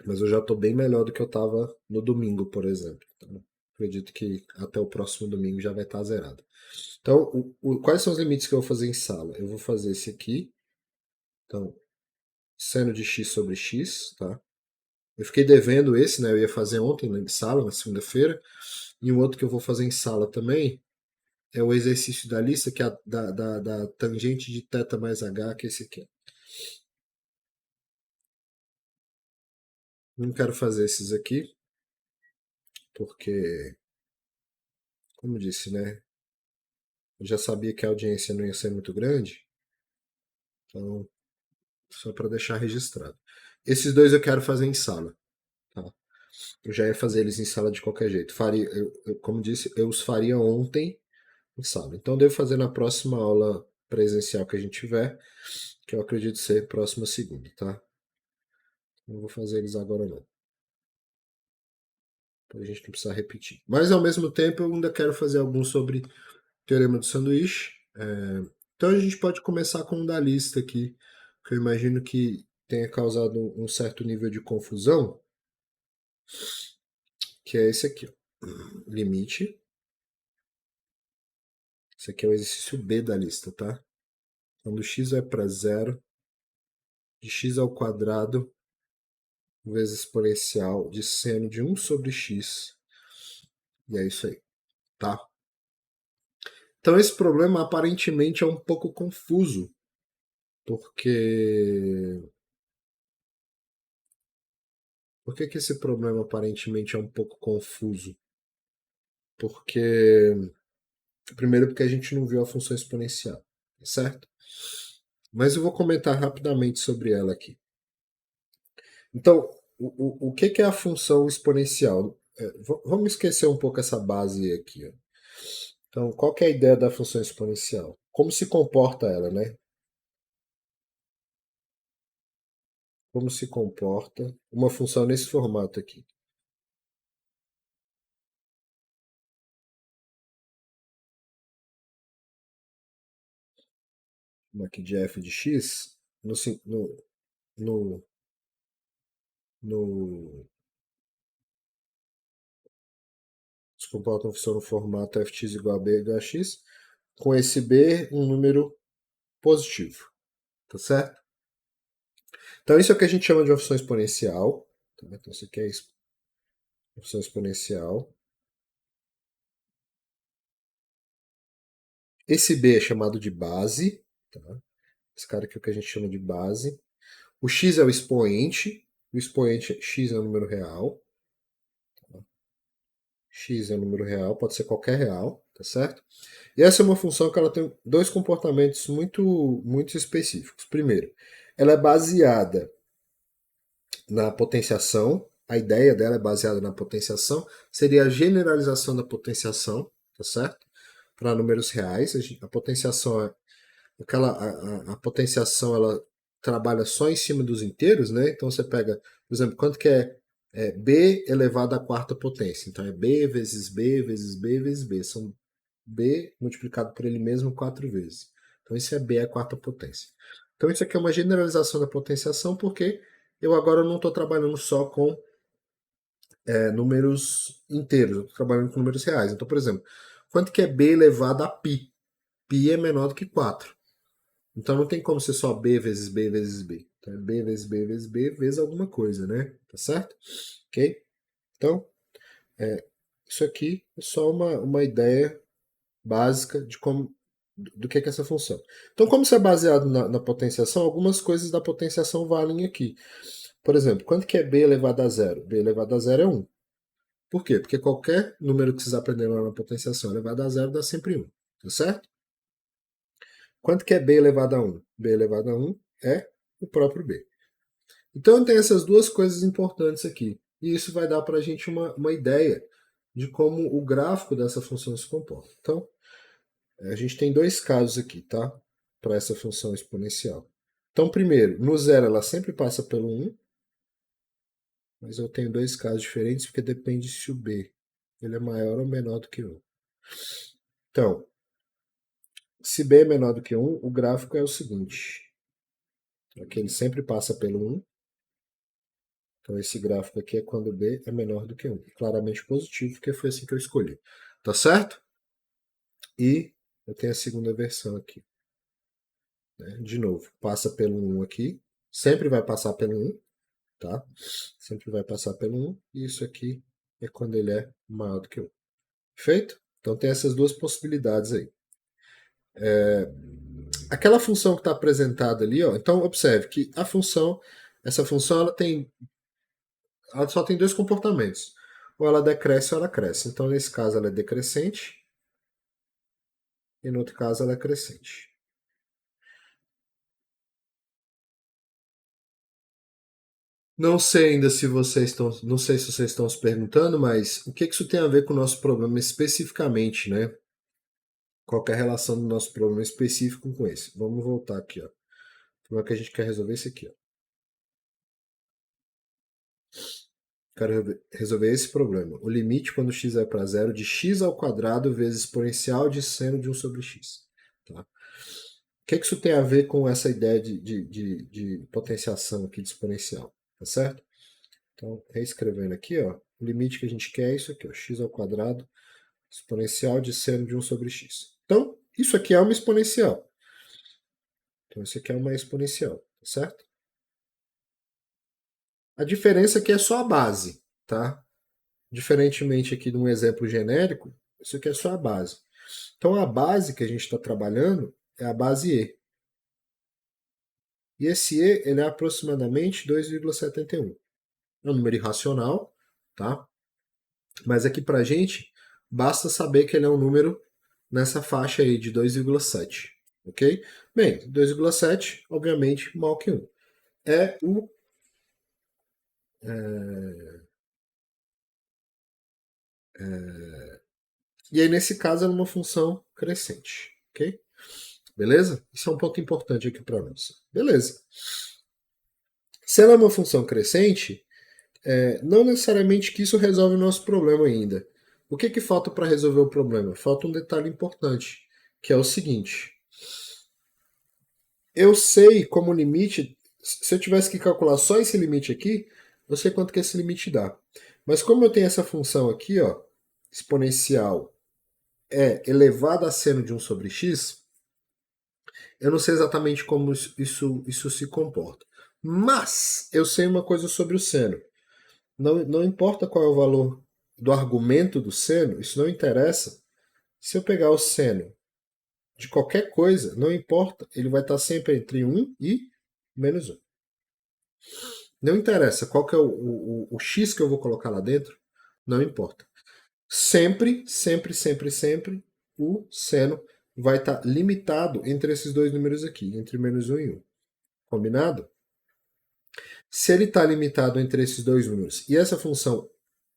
Mas eu já estou bem melhor do que eu estava no domingo, por exemplo. Então, acredito que até o próximo domingo já vai estar zerado. Então, quais são os limites que eu vou fazer em sala? Eu vou fazer esse aqui. Então, seno de x sobre x, tá? Eu fiquei devendo esse, né? Eu ia fazer ontem em sala, na segunda-feira. E um outro que eu vou fazer em sala também é o exercício da lista, que é da tangente de θ mais h, que é esse aqui. Não quero fazer esses aqui, porque, como disse, né? Eu já sabia que a audiência não ia ser muito grande, então, só para deixar registrado. Esses dois eu quero fazer em sala, tá? Eu já ia fazer eles em sala de qualquer jeito. Faria, como disse, eu os faria ontem em sala. Então, devo fazer na próxima aula presencial que a gente tiver, que eu acredito ser próxima segunda, tá? Não vou fazer eles agora não, para a gente não precisar repetir. Mas ao mesmo tempo eu ainda quero fazer alguns sobre teorema do sanduíche. Então a gente pode começar com um da lista aqui, que eu imagino que tenha causado um certo nível de confusão, que é esse aqui, ó. Limite. Esse aqui é o exercício B da lista, tá? Quando x vai para zero, de x ao quadrado vezes exponencial de seno de 1 sobre x. E é isso aí, tá? Então esse problema aparentemente é um pouco confuso, porque... Por que que esse problema aparentemente é um pouco confuso? Porque... Primeiro porque a gente não viu a função exponencial, certo? Mas eu vou comentar rapidamente sobre ela aqui. Então, o que que é a função exponencial? Vamos esquecer um pouco essa base aqui, ó. Então, qual que é a ideia da função exponencial? Como se comporta ela, né? Como se comporta uma função nesse formato aqui? Aqui de f de x, no, no, se comporta uma função no formato fx igual a b igual a x, com esse b um número positivo, tá certo? Então isso é o que a gente chama de uma função exponencial. Tá? Então isso aqui é uma função exponencial. Esse b é chamado de base. Tá? Esse cara aqui é o que a gente chama de base. O x é o expoente. O expoente x é um número real. Tá? X é um número real, pode ser qualquer real, tá certo? E essa é uma função que ela tem dois comportamentos muito específicos. Primeiro, ela é baseada na potenciação. A ideia dela é baseada na potenciação. Seria a generalização da potenciação, tá certo? Para números reais. A potenciação é aquela a potenciação ela trabalha só em cima dos inteiros, né? Então você pega, por exemplo, quanto que é b elevado à quarta potência. Então é b vezes b vezes b vezes b. São b multiplicado por ele mesmo 4 vezes. Então isso é b à quarta potência. Então isso aqui é uma generalização da potenciação porque eu agora não estou trabalhando só com números inteiros, eu estou trabalhando com números reais. Então, por exemplo, quanto que é b elevado a π? Π é menor do que 4. Então não tem como ser só b vezes b vezes b. Então é b vezes b vezes b vezes alguma coisa, né? Tá certo? Ok? Então, isso aqui é só uma ideia básica de como do que é essa função. Então, como isso é baseado na potenciação, algumas coisas da potenciação valem aqui. Por exemplo, quanto que é b elevado a zero? B elevado a zero é 1. Por quê? Porque qualquer número que vocês aprenderam lá na potenciação elevado a zero dá sempre 1. Tá certo? Quanto que é b elevado a 1? B elevado a 1 é o próprio b. Então tem essas duas coisas importantes aqui. E isso vai dar para a gente uma ideia de como o gráfico dessa função se comporta. Então, a gente tem dois casos aqui, tá? Para essa função exponencial. Então, primeiro, no zero ela sempre passa pelo 1, mas eu tenho dois casos diferentes porque depende se o b ele é maior ou menor do que 1. Então, se b é menor do que 1, o gráfico é o seguinte. Aqui ele sempre passa pelo 1. Então esse gráfico aqui é quando b é menor do que 1. Claramente positivo, porque foi assim que eu escolhi. Tá certo? E eu tenho a segunda versão aqui. Né? De novo, passa pelo 1 aqui. Sempre vai passar pelo 1, tá? Sempre vai passar pelo 1. E isso aqui é quando ele é maior do que 1. Perfeito? Então tem essas duas possibilidades aí. Aquela função que está apresentada ali, ó, então observe que essa função ela tem ela só tem dois comportamentos. Ou ela decresce ou ela cresce. Então, nesse caso, ela é decrescente. E no outro caso, ela é crescente. Não sei ainda se vocês estão. Não sei se vocês estão se perguntando, mas o que isso tem a ver com o nosso problema especificamente, né? Qual que é a relação do nosso problema específico com esse? Vamos voltar aqui, ó. O problema que a gente quer resolver é esse aqui, ó. Quero resolver esse problema. O limite quando x vai para zero de x ao quadrado vezes exponencial de seno de 1 sobre x. Tá? O que isso tem a ver com essa ideia de potenciação aqui de exponencial? Tá certo? Então, reescrevendo aqui, ó, o limite que a gente quer é isso aqui, ó, x ao quadrado exponencial de seno de 1 sobre x. Então, isso aqui é uma exponencial. Então, isso aqui é uma exponencial, tá certo? A diferença aqui é só a base, tá? Diferentemente aqui de um exemplo genérico, isso aqui é só a base. Então, a base que a gente está trabalhando é a base E. E esse E ele é aproximadamente 2,71. É um número irracional, tá? Mas aqui para a gente, basta saber que ele é um número nessa faixa aí de 2,7. Ok? Bem, 2,7, obviamente, maior que 1. É o. E aí, nesse caso, é uma função crescente. Ok? Beleza? Isso é um ponto importante aqui para nós. Beleza. Se ela é uma função crescente, não necessariamente que isso resolve o nosso problema ainda. O que falta para resolver o problema? Falta um detalhe importante, que é o seguinte. Eu sei como limite, se eu tivesse que calcular só esse limite aqui, eu sei quanto que esse limite dá. Mas como eu tenho essa função aqui, ó, exponencial é elevado a seno de 1 sobre x, eu não sei exatamente como isso se comporta. Mas eu sei uma coisa sobre o seno. Não importa qual é o valor do argumento do seno, isso não interessa. Se eu pegar o seno de qualquer coisa, não importa, ele vai estar sempre entre 1 e menos 1. Não interessa qual que é o x que eu vou colocar lá dentro, não importa. Sempre, sempre, sempre, sempre, o seno vai estar limitado entre esses dois números aqui, entre menos 1 e 1. Combinado? Se ele está limitado entre esses dois números e essa função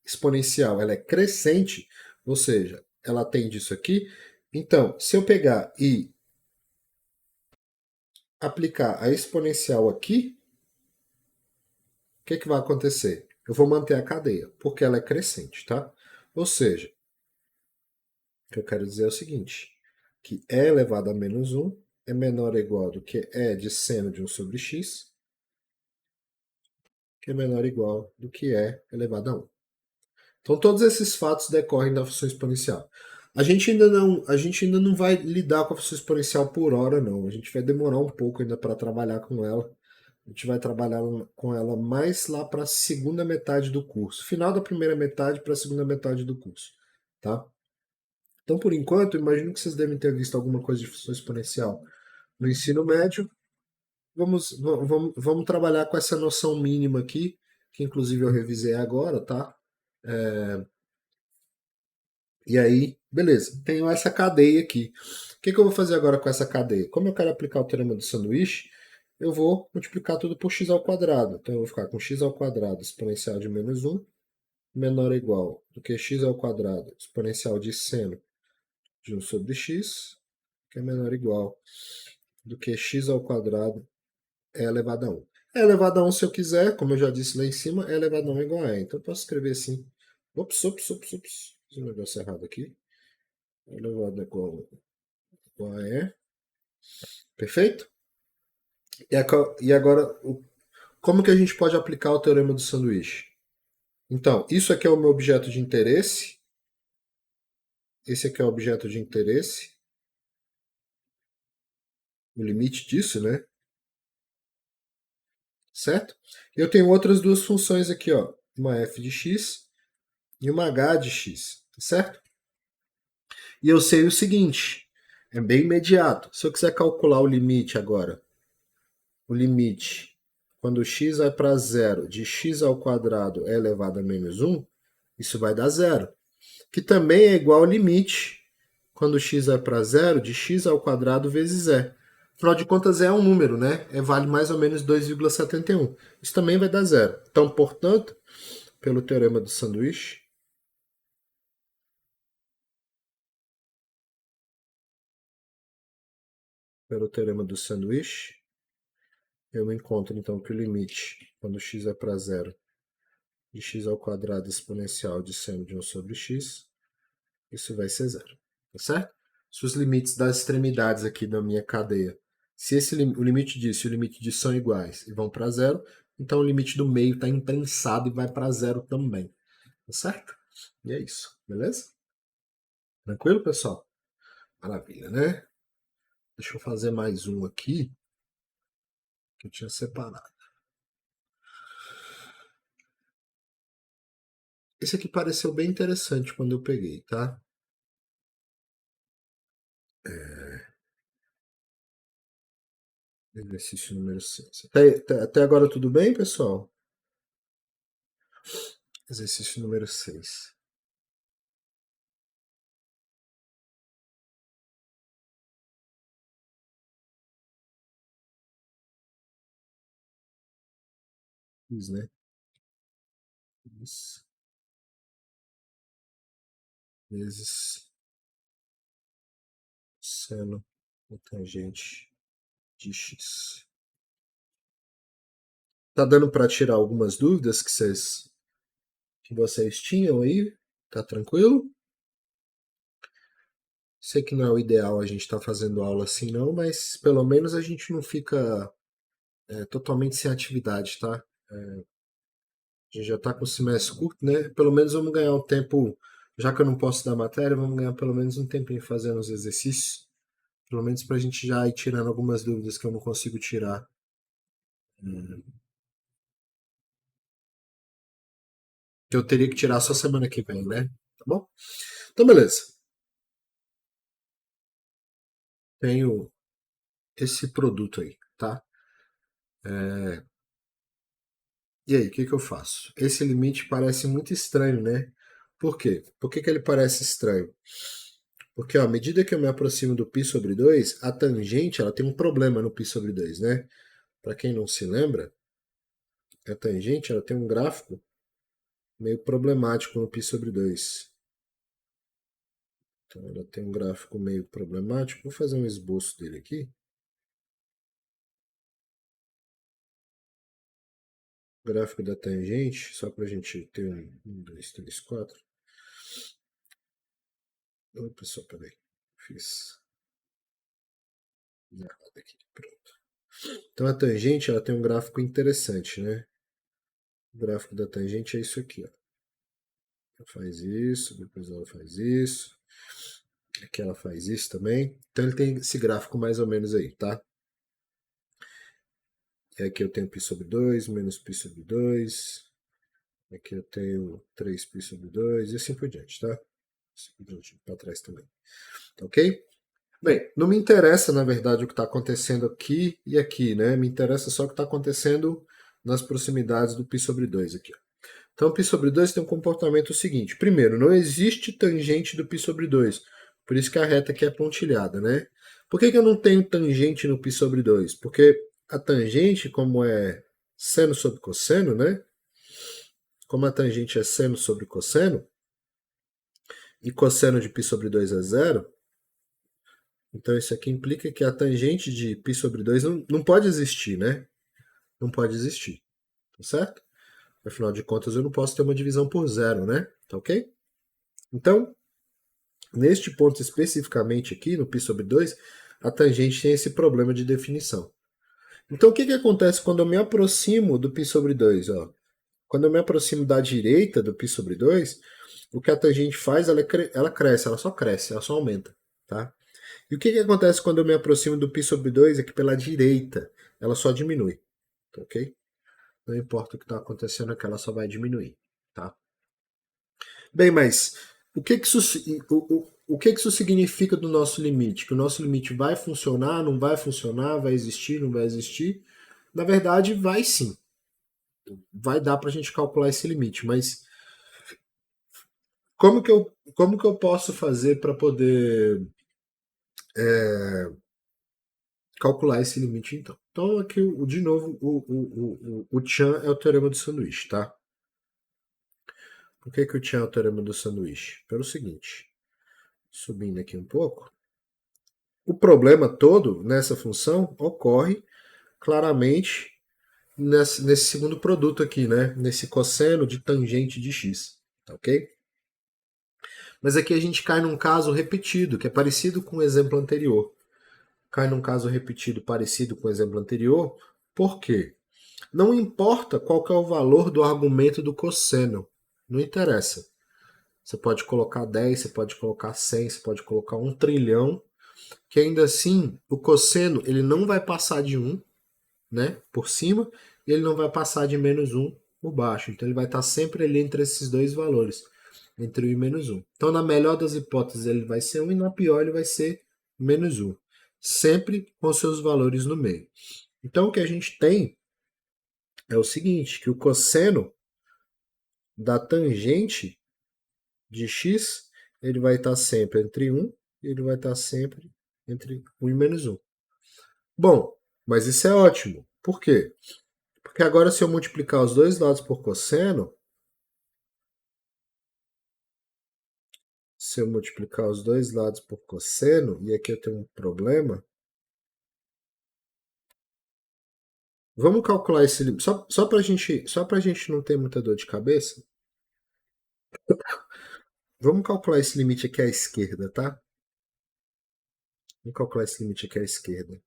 exponencial ela é crescente, ou seja, ela tem disso aqui, então, se eu pegar e aplicar a exponencial aqui, o que vai acontecer? Eu vou manter a cadeia, porque ela é crescente, tá? Ou seja, o que eu quero dizer é o seguinte, que e elevado a menos 1 é menor ou igual do que e de seno de 1 sobre x, que é menor ou igual do que e elevado a 1. Então todos esses fatos decorrem da função exponencial. A gente ainda não vai lidar com a função exponencial por hora, não. A gente vai demorar um pouco ainda para trabalhar com ela. A gente vai trabalhar com ela mais lá para a segunda metade do curso. Final da primeira metade para a segunda metade do curso. Tá? Então, por enquanto, imagino que vocês devem ter visto alguma coisa de função exponencial no ensino médio. Vamos trabalhar com essa noção mínima aqui, que inclusive eu revisei agora, tá? E aí, beleza, tenho essa cadeia aqui. O que eu vou fazer agora com essa cadeia? Como eu quero aplicar o teorema do sanduíche, eu vou multiplicar tudo por x ao quadrado. Então eu vou ficar com x ao quadrado exponencial de menos 1 menor ou igual do que x ao quadrado exponencial de seno de 1 sobre x, que é menor ou igual do que x ao quadrado é elevado a 1. É elevado a 1 se eu quiser, como eu já disse lá em cima, é elevado a 1 igual a e. Então eu posso escrever assim. Ops. Fiz um negócio errado aqui. Elevado a igual a e. Perfeito? E agora, como que a gente pode aplicar o teorema do sanduíche? Então, isso aqui é o meu objeto de interesse. Esse aqui é o objeto de interesse. O limite disso, né? Certo? Eu tenho outras duas funções aqui, ó. Uma f de x e uma h de x. Certo? E eu sei o seguinte. É bem imediato. Se eu quiser calcular o limite agora. O limite quando x vai para zero, de x ao quadrado é elevado a menos 1, isso vai dar zero. Que também é igual ao limite, quando x vai para zero, de x ao quadrado vezes e. Afinal de contas, é um número, né? Vale mais ou menos 2,71. Isso também vai dar zero. Então, portanto, pelo teorema do sanduíche, eu encontro então que o limite, quando x é para zero, de x ao quadrado exponencial de seno de 1 sobre x, isso vai ser zero, tá certo? Se os limites das extremidades aqui da minha cadeia, se o limite disso e o limite disso são iguais e vão para zero, então o limite do meio está imprensado e vai para zero também, tá certo? E é isso, beleza? Tranquilo, pessoal? Maravilha, né? Deixa eu fazer mais um aqui que eu tinha separado. Esse aqui pareceu bem interessante quando eu peguei, tá? Exercício número 6. Até agora tudo bem, pessoal? Exercício número 6. Isso, né? Isso. Vezes seno tangente de x. Tá dando para tirar algumas dúvidas que vocês tinham aí? Tá tranquilo? Sei que não é o ideal a gente estar fazendo aula assim não, mas pelo menos a gente não fica totalmente sem atividade, tá? A gente já está com o semestre curto, né? Pelo menos vamos ganhar um tempo, já que eu não posso dar matéria, vamos ganhar pelo menos um tempinho fazendo os exercícios. Pelo menos para a gente já ir tirando algumas dúvidas que eu não consigo tirar. Que eu teria que tirar só semana que vem, né? Tá bom? Então, beleza. Tenho esse produto aí, tá? E aí, o que eu faço? Esse limite parece muito estranho, né? Por quê? Por que ele parece estranho? Porque ó, à medida que eu me aproximo do π sobre 2, a tangente ela tem um problema no π sobre 2, né? Para quem não se lembra, a tangente ela tem um gráfico meio problemático no π sobre 2. Então ela tem um gráfico meio problemático. Vou fazer um esboço dele aqui. O gráfico da tangente, só para a gente ter um, dois, três, quatro. Ô, pessoal, peraí. Fiz errado aqui. Pronto. Então a tangente ela tem um gráfico interessante, né? O gráfico da tangente é isso aqui, ó. Ela faz isso, depois ela faz isso. Aqui ela faz isso também. Então ele tem esse gráfico mais ou menos aí, tá? E aqui eu tenho π sobre 2, menos π sobre 2. Aqui eu tenho 3π sobre 2 e assim por diante, tá? Assim por diante, para trás também. Tá ok? Bem, não me interessa, na verdade, o que está acontecendo aqui e aqui, né? Me interessa só o que está acontecendo nas proximidades do π sobre 2 aqui. Ó. Então, π sobre 2 tem um comportamento seguinte. Primeiro, não existe tangente do π sobre 2. Por isso que a reta aqui é pontilhada, né? Por que eu não tenho tangente no π sobre 2? Porque a tangente, como é seno sobre cosseno, né? Como a tangente é seno sobre cosseno, e cosseno de π sobre 2 é zero, então isso aqui implica que a tangente de π sobre 2 não pode existir, né? Não pode existir, tá certo? Afinal de contas, eu não posso ter uma divisão por zero, né? Tá ok? Então, neste ponto especificamente aqui, no π sobre 2, a tangente tem esse problema de definição. Então, o que acontece quando eu me aproximo do π sobre 2? Ó? Quando eu me aproximo da direita do π sobre 2, o que a tangente faz, ela cresce, ela só cresce, ela só aumenta, tá? E o que acontece quando eu me aproximo do π sobre 2 aqui pela direita? Ela só diminui, tá ok? Não importa o que está acontecendo aqui, ela só vai diminuir, tá? Bem, mas o que isso significa do nosso limite? Que o nosso limite vai funcionar, não vai funcionar, vai existir, não vai existir? Na verdade, vai sim. Vai dar para a gente calcular esse limite, mas como que eu posso fazer para poder calcular esse limite então? Então aqui, de novo, o Chan é o teorema do sanduíche, tá? Por que, que o Chan é o teorema do sanduíche? Pelo seguinte, subindo aqui um pouco, o problema todo nessa função ocorre claramente nesse segundo produto aqui, né? Nesse cosseno de tangente de x, tá ok? Mas aqui a gente cai num caso repetido, que é parecido com o exemplo anterior. Cai num caso repetido parecido com o exemplo anterior, por quê? Não importa qual que é o valor do argumento do cosseno, não interessa. Você pode colocar 10, você pode colocar 100, você pode colocar 1 trilhão, que ainda assim o cosseno ele não vai passar de 1, né, por cima, e ele não vai passar de -1 por baixo. Então ele vai estar sempre ali entre esses dois valores, entre 1 e -1. Então na melhor das hipóteses ele vai ser 1 e na pior ele vai ser -1. Sempre com seus valores no meio. Então o que a gente tem é o seguinte, que o cosseno da tangente de x, ele vai estar sempre entre 1 e ele vai estar sempre entre 1 e -1. Bom, mas isso é ótimo. Por quê? Porque agora se eu multiplicar os dois lados por cosseno, se eu multiplicar os dois lados por cosseno, e aqui eu tenho um problema, vamos calcular esse limite, só pra gente não ter muita dor de cabeça, vamos calcular esse limite aqui à esquerda, tá? Vamos calcular esse limite aqui à esquerda.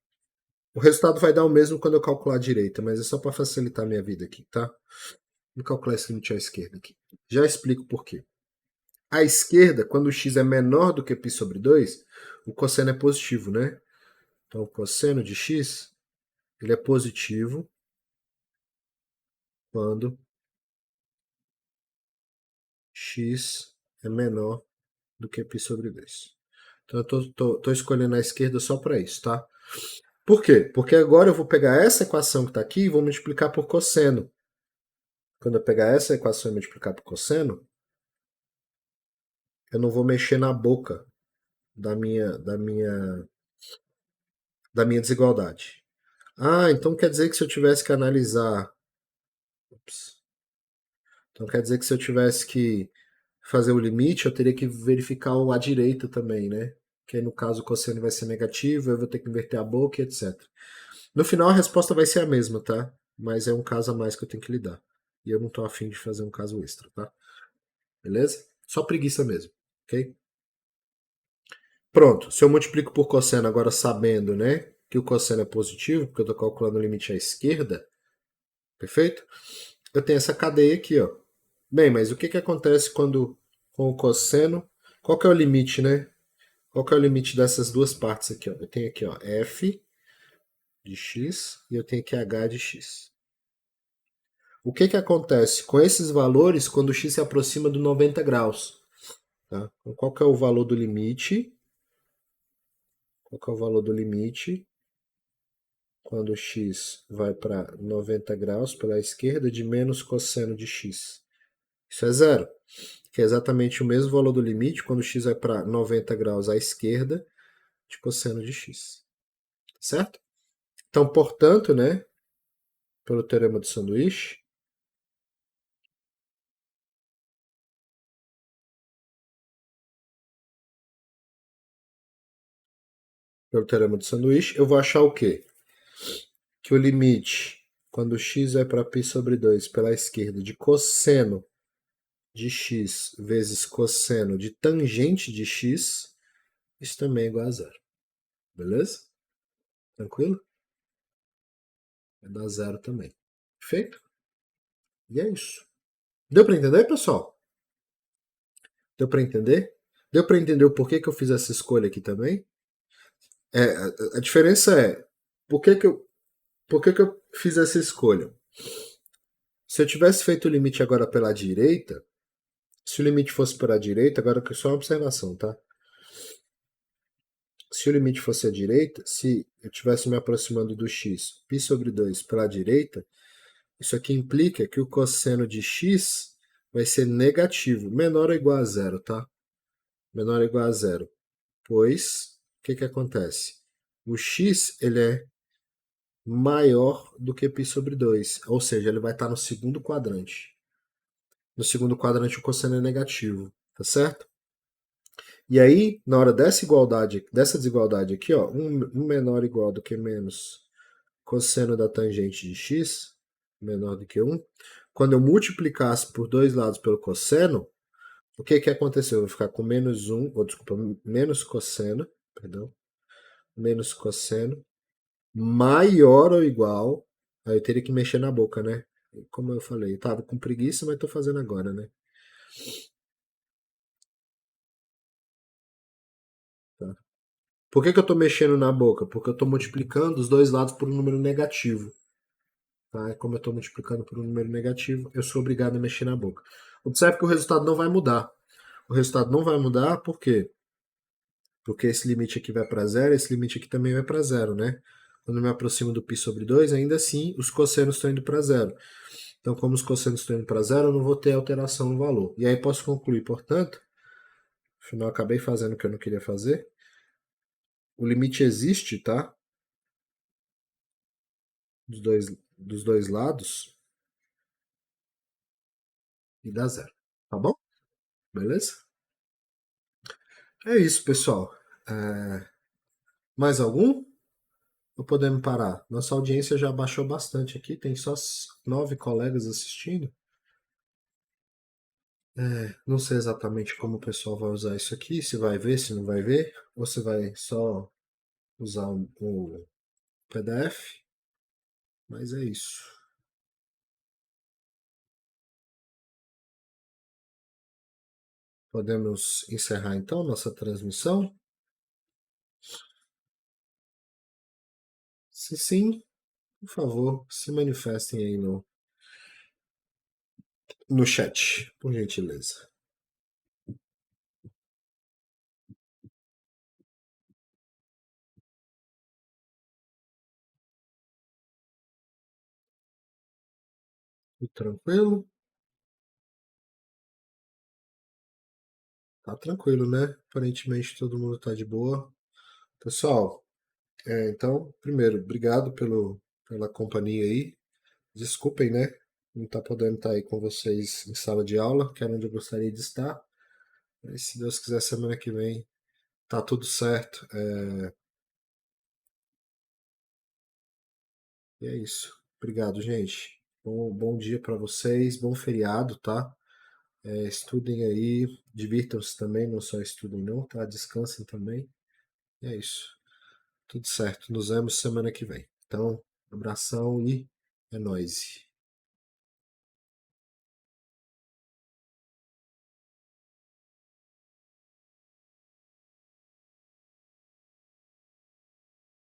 O resultado vai dar o mesmo quando eu calcular a direita, mas é só para facilitar a minha vida aqui, tá? Vou calcular esse limite à esquerda aqui. Já explico por quê. À esquerda, quando o x é menor do que π sobre 2, o cosseno é positivo, né? Então, o cosseno de x, ele é positivo quando x é menor do que π sobre 2. Então, eu tô escolhendo a esquerda só para isso, tá? Por quê? Porque agora eu vou pegar essa equação que está aqui e vou multiplicar por cosseno. Quando eu pegar essa equação e multiplicar por cosseno, eu não vou mexer na boca da minha desigualdade. Ah, então quer dizer que se eu tivesse que analisar. Ups. Então quer dizer que se eu tivesse que fazer o limite, eu teria que verificar o à direita também, né? Que aí, no caso o cosseno vai ser negativo, eu vou ter que inverter a boca e etc. No final a resposta vai ser a mesma, tá? Mas é um caso a mais que eu tenho que lidar. E eu não tô afim de fazer um caso extra, tá? Beleza? Só preguiça mesmo, ok? Pronto, se eu multiplico por cosseno agora sabendo, né, que o cosseno é positivo, porque eu estou calculando o limite à esquerda, perfeito? Eu tenho essa cadeia aqui, ó. Bem, mas o que, que acontece quando com o cosseno? Qual que é o limite, né? Qual que é o limite dessas duas partes aqui, ó? Eu tenho aqui, ó, f de x e eu tenho aqui h de x. O que, que acontece com esses valores quando o x se aproxima do 90 graus? Tá? Então, qual que é o valor do limite? Qual que é o valor do limite quando x vai para 90 graus pela esquerda de menos cosseno de x? Isso é zero, que é exatamente o mesmo valor do limite quando x vai para 90 graus à esquerda de cosseno de x. Certo? Então, portanto, né, pelo teorema do sanduíche, eu vou achar o quê? Que o limite, quando x vai para π sobre 2 pela esquerda de cosseno de x vezes cosseno de tangente de x, isso também é igual a zero. Beleza? Tranquilo? Vai dar zero também. Perfeito? E é isso. Deu para entender, pessoal? Deu para entender? Deu para entender o porquê que eu fiz essa escolha aqui também? A diferença é, por que que eu fiz essa escolha? Se eu tivesse feito o limite agora pela direita, se o limite fosse pela direita, agora é só uma observação, tá? Se o limite fosse à direita, se eu estivesse me aproximando do x, π sobre 2 para a direita, isso aqui implica que o cosseno de x vai ser negativo, menor ou igual a zero, tá? Menor ou igual a zero. Pois, o que acontece? O x ele é maior do que π sobre 2, ou seja, ele vai estar no segundo quadrante. No segundo quadrante o cosseno é negativo, tá certo? E aí, na hora dessa desigualdade aqui, ó, um menor ou igual do que menos cosseno da tangente de x, menor do que 1, quando eu multiplicasse por dois lados pelo cosseno, o que aconteceu? Eu vou ficar com menos 1, ou desculpa, menos cosseno, perdão, menos cosseno, maior ou igual, aí eu teria que mexer na boca, né? Como eu falei, eu tava com preguiça, mas tô fazendo agora, né? Tá. Por que eu tô mexendo na boca? Porque eu tô multiplicando os dois lados por um número negativo. Tá? Como eu estou multiplicando por um número negativo, eu sou obrigado a mexer na boca. Observe que o resultado não vai mudar. O resultado não vai mudar, por quê? Porque esse limite aqui vai para zero, esse limite aqui também vai para zero, né? Quando eu me aproximo do π sobre 2, ainda assim os cossenos estão indo para zero. Então, como os cossenos estão indo para zero, eu não vou ter alteração no valor. E aí posso concluir, portanto, afinal acabei fazendo o que eu não queria fazer. O limite existe, tá? Dos dois lados e dá zero. Tá bom? Beleza? É isso, pessoal. Mais algum? Ou podemos parar? Nossa audiência já baixou bastante aqui, tem só 9 colegas assistindo. Não sei exatamente como o pessoal vai usar isso aqui, se vai ver, se não vai ver, ou se vai só usar o PDF, mas é isso. Podemos encerrar então nossa transmissão? Se sim, por favor, se manifestem aí no chat, por gentileza. Tudo tranquilo? Tá tranquilo, né? Aparentemente todo mundo tá de boa. Pessoal, então, primeiro, obrigado pela companhia aí. Desculpem, né? Não tá podendo estar aí com vocês em sala de aula, que era onde eu gostaria de estar. Mas se Deus quiser, semana que vem tá tudo certo. E é isso. Obrigado, gente. Bom dia para vocês, bom feriado, tá? Estudem aí, divirtam-se também, não só estudem não, tá? Descansem também. E é isso. Tudo certo. Nos vemos semana que vem. Então, abração e é nóis.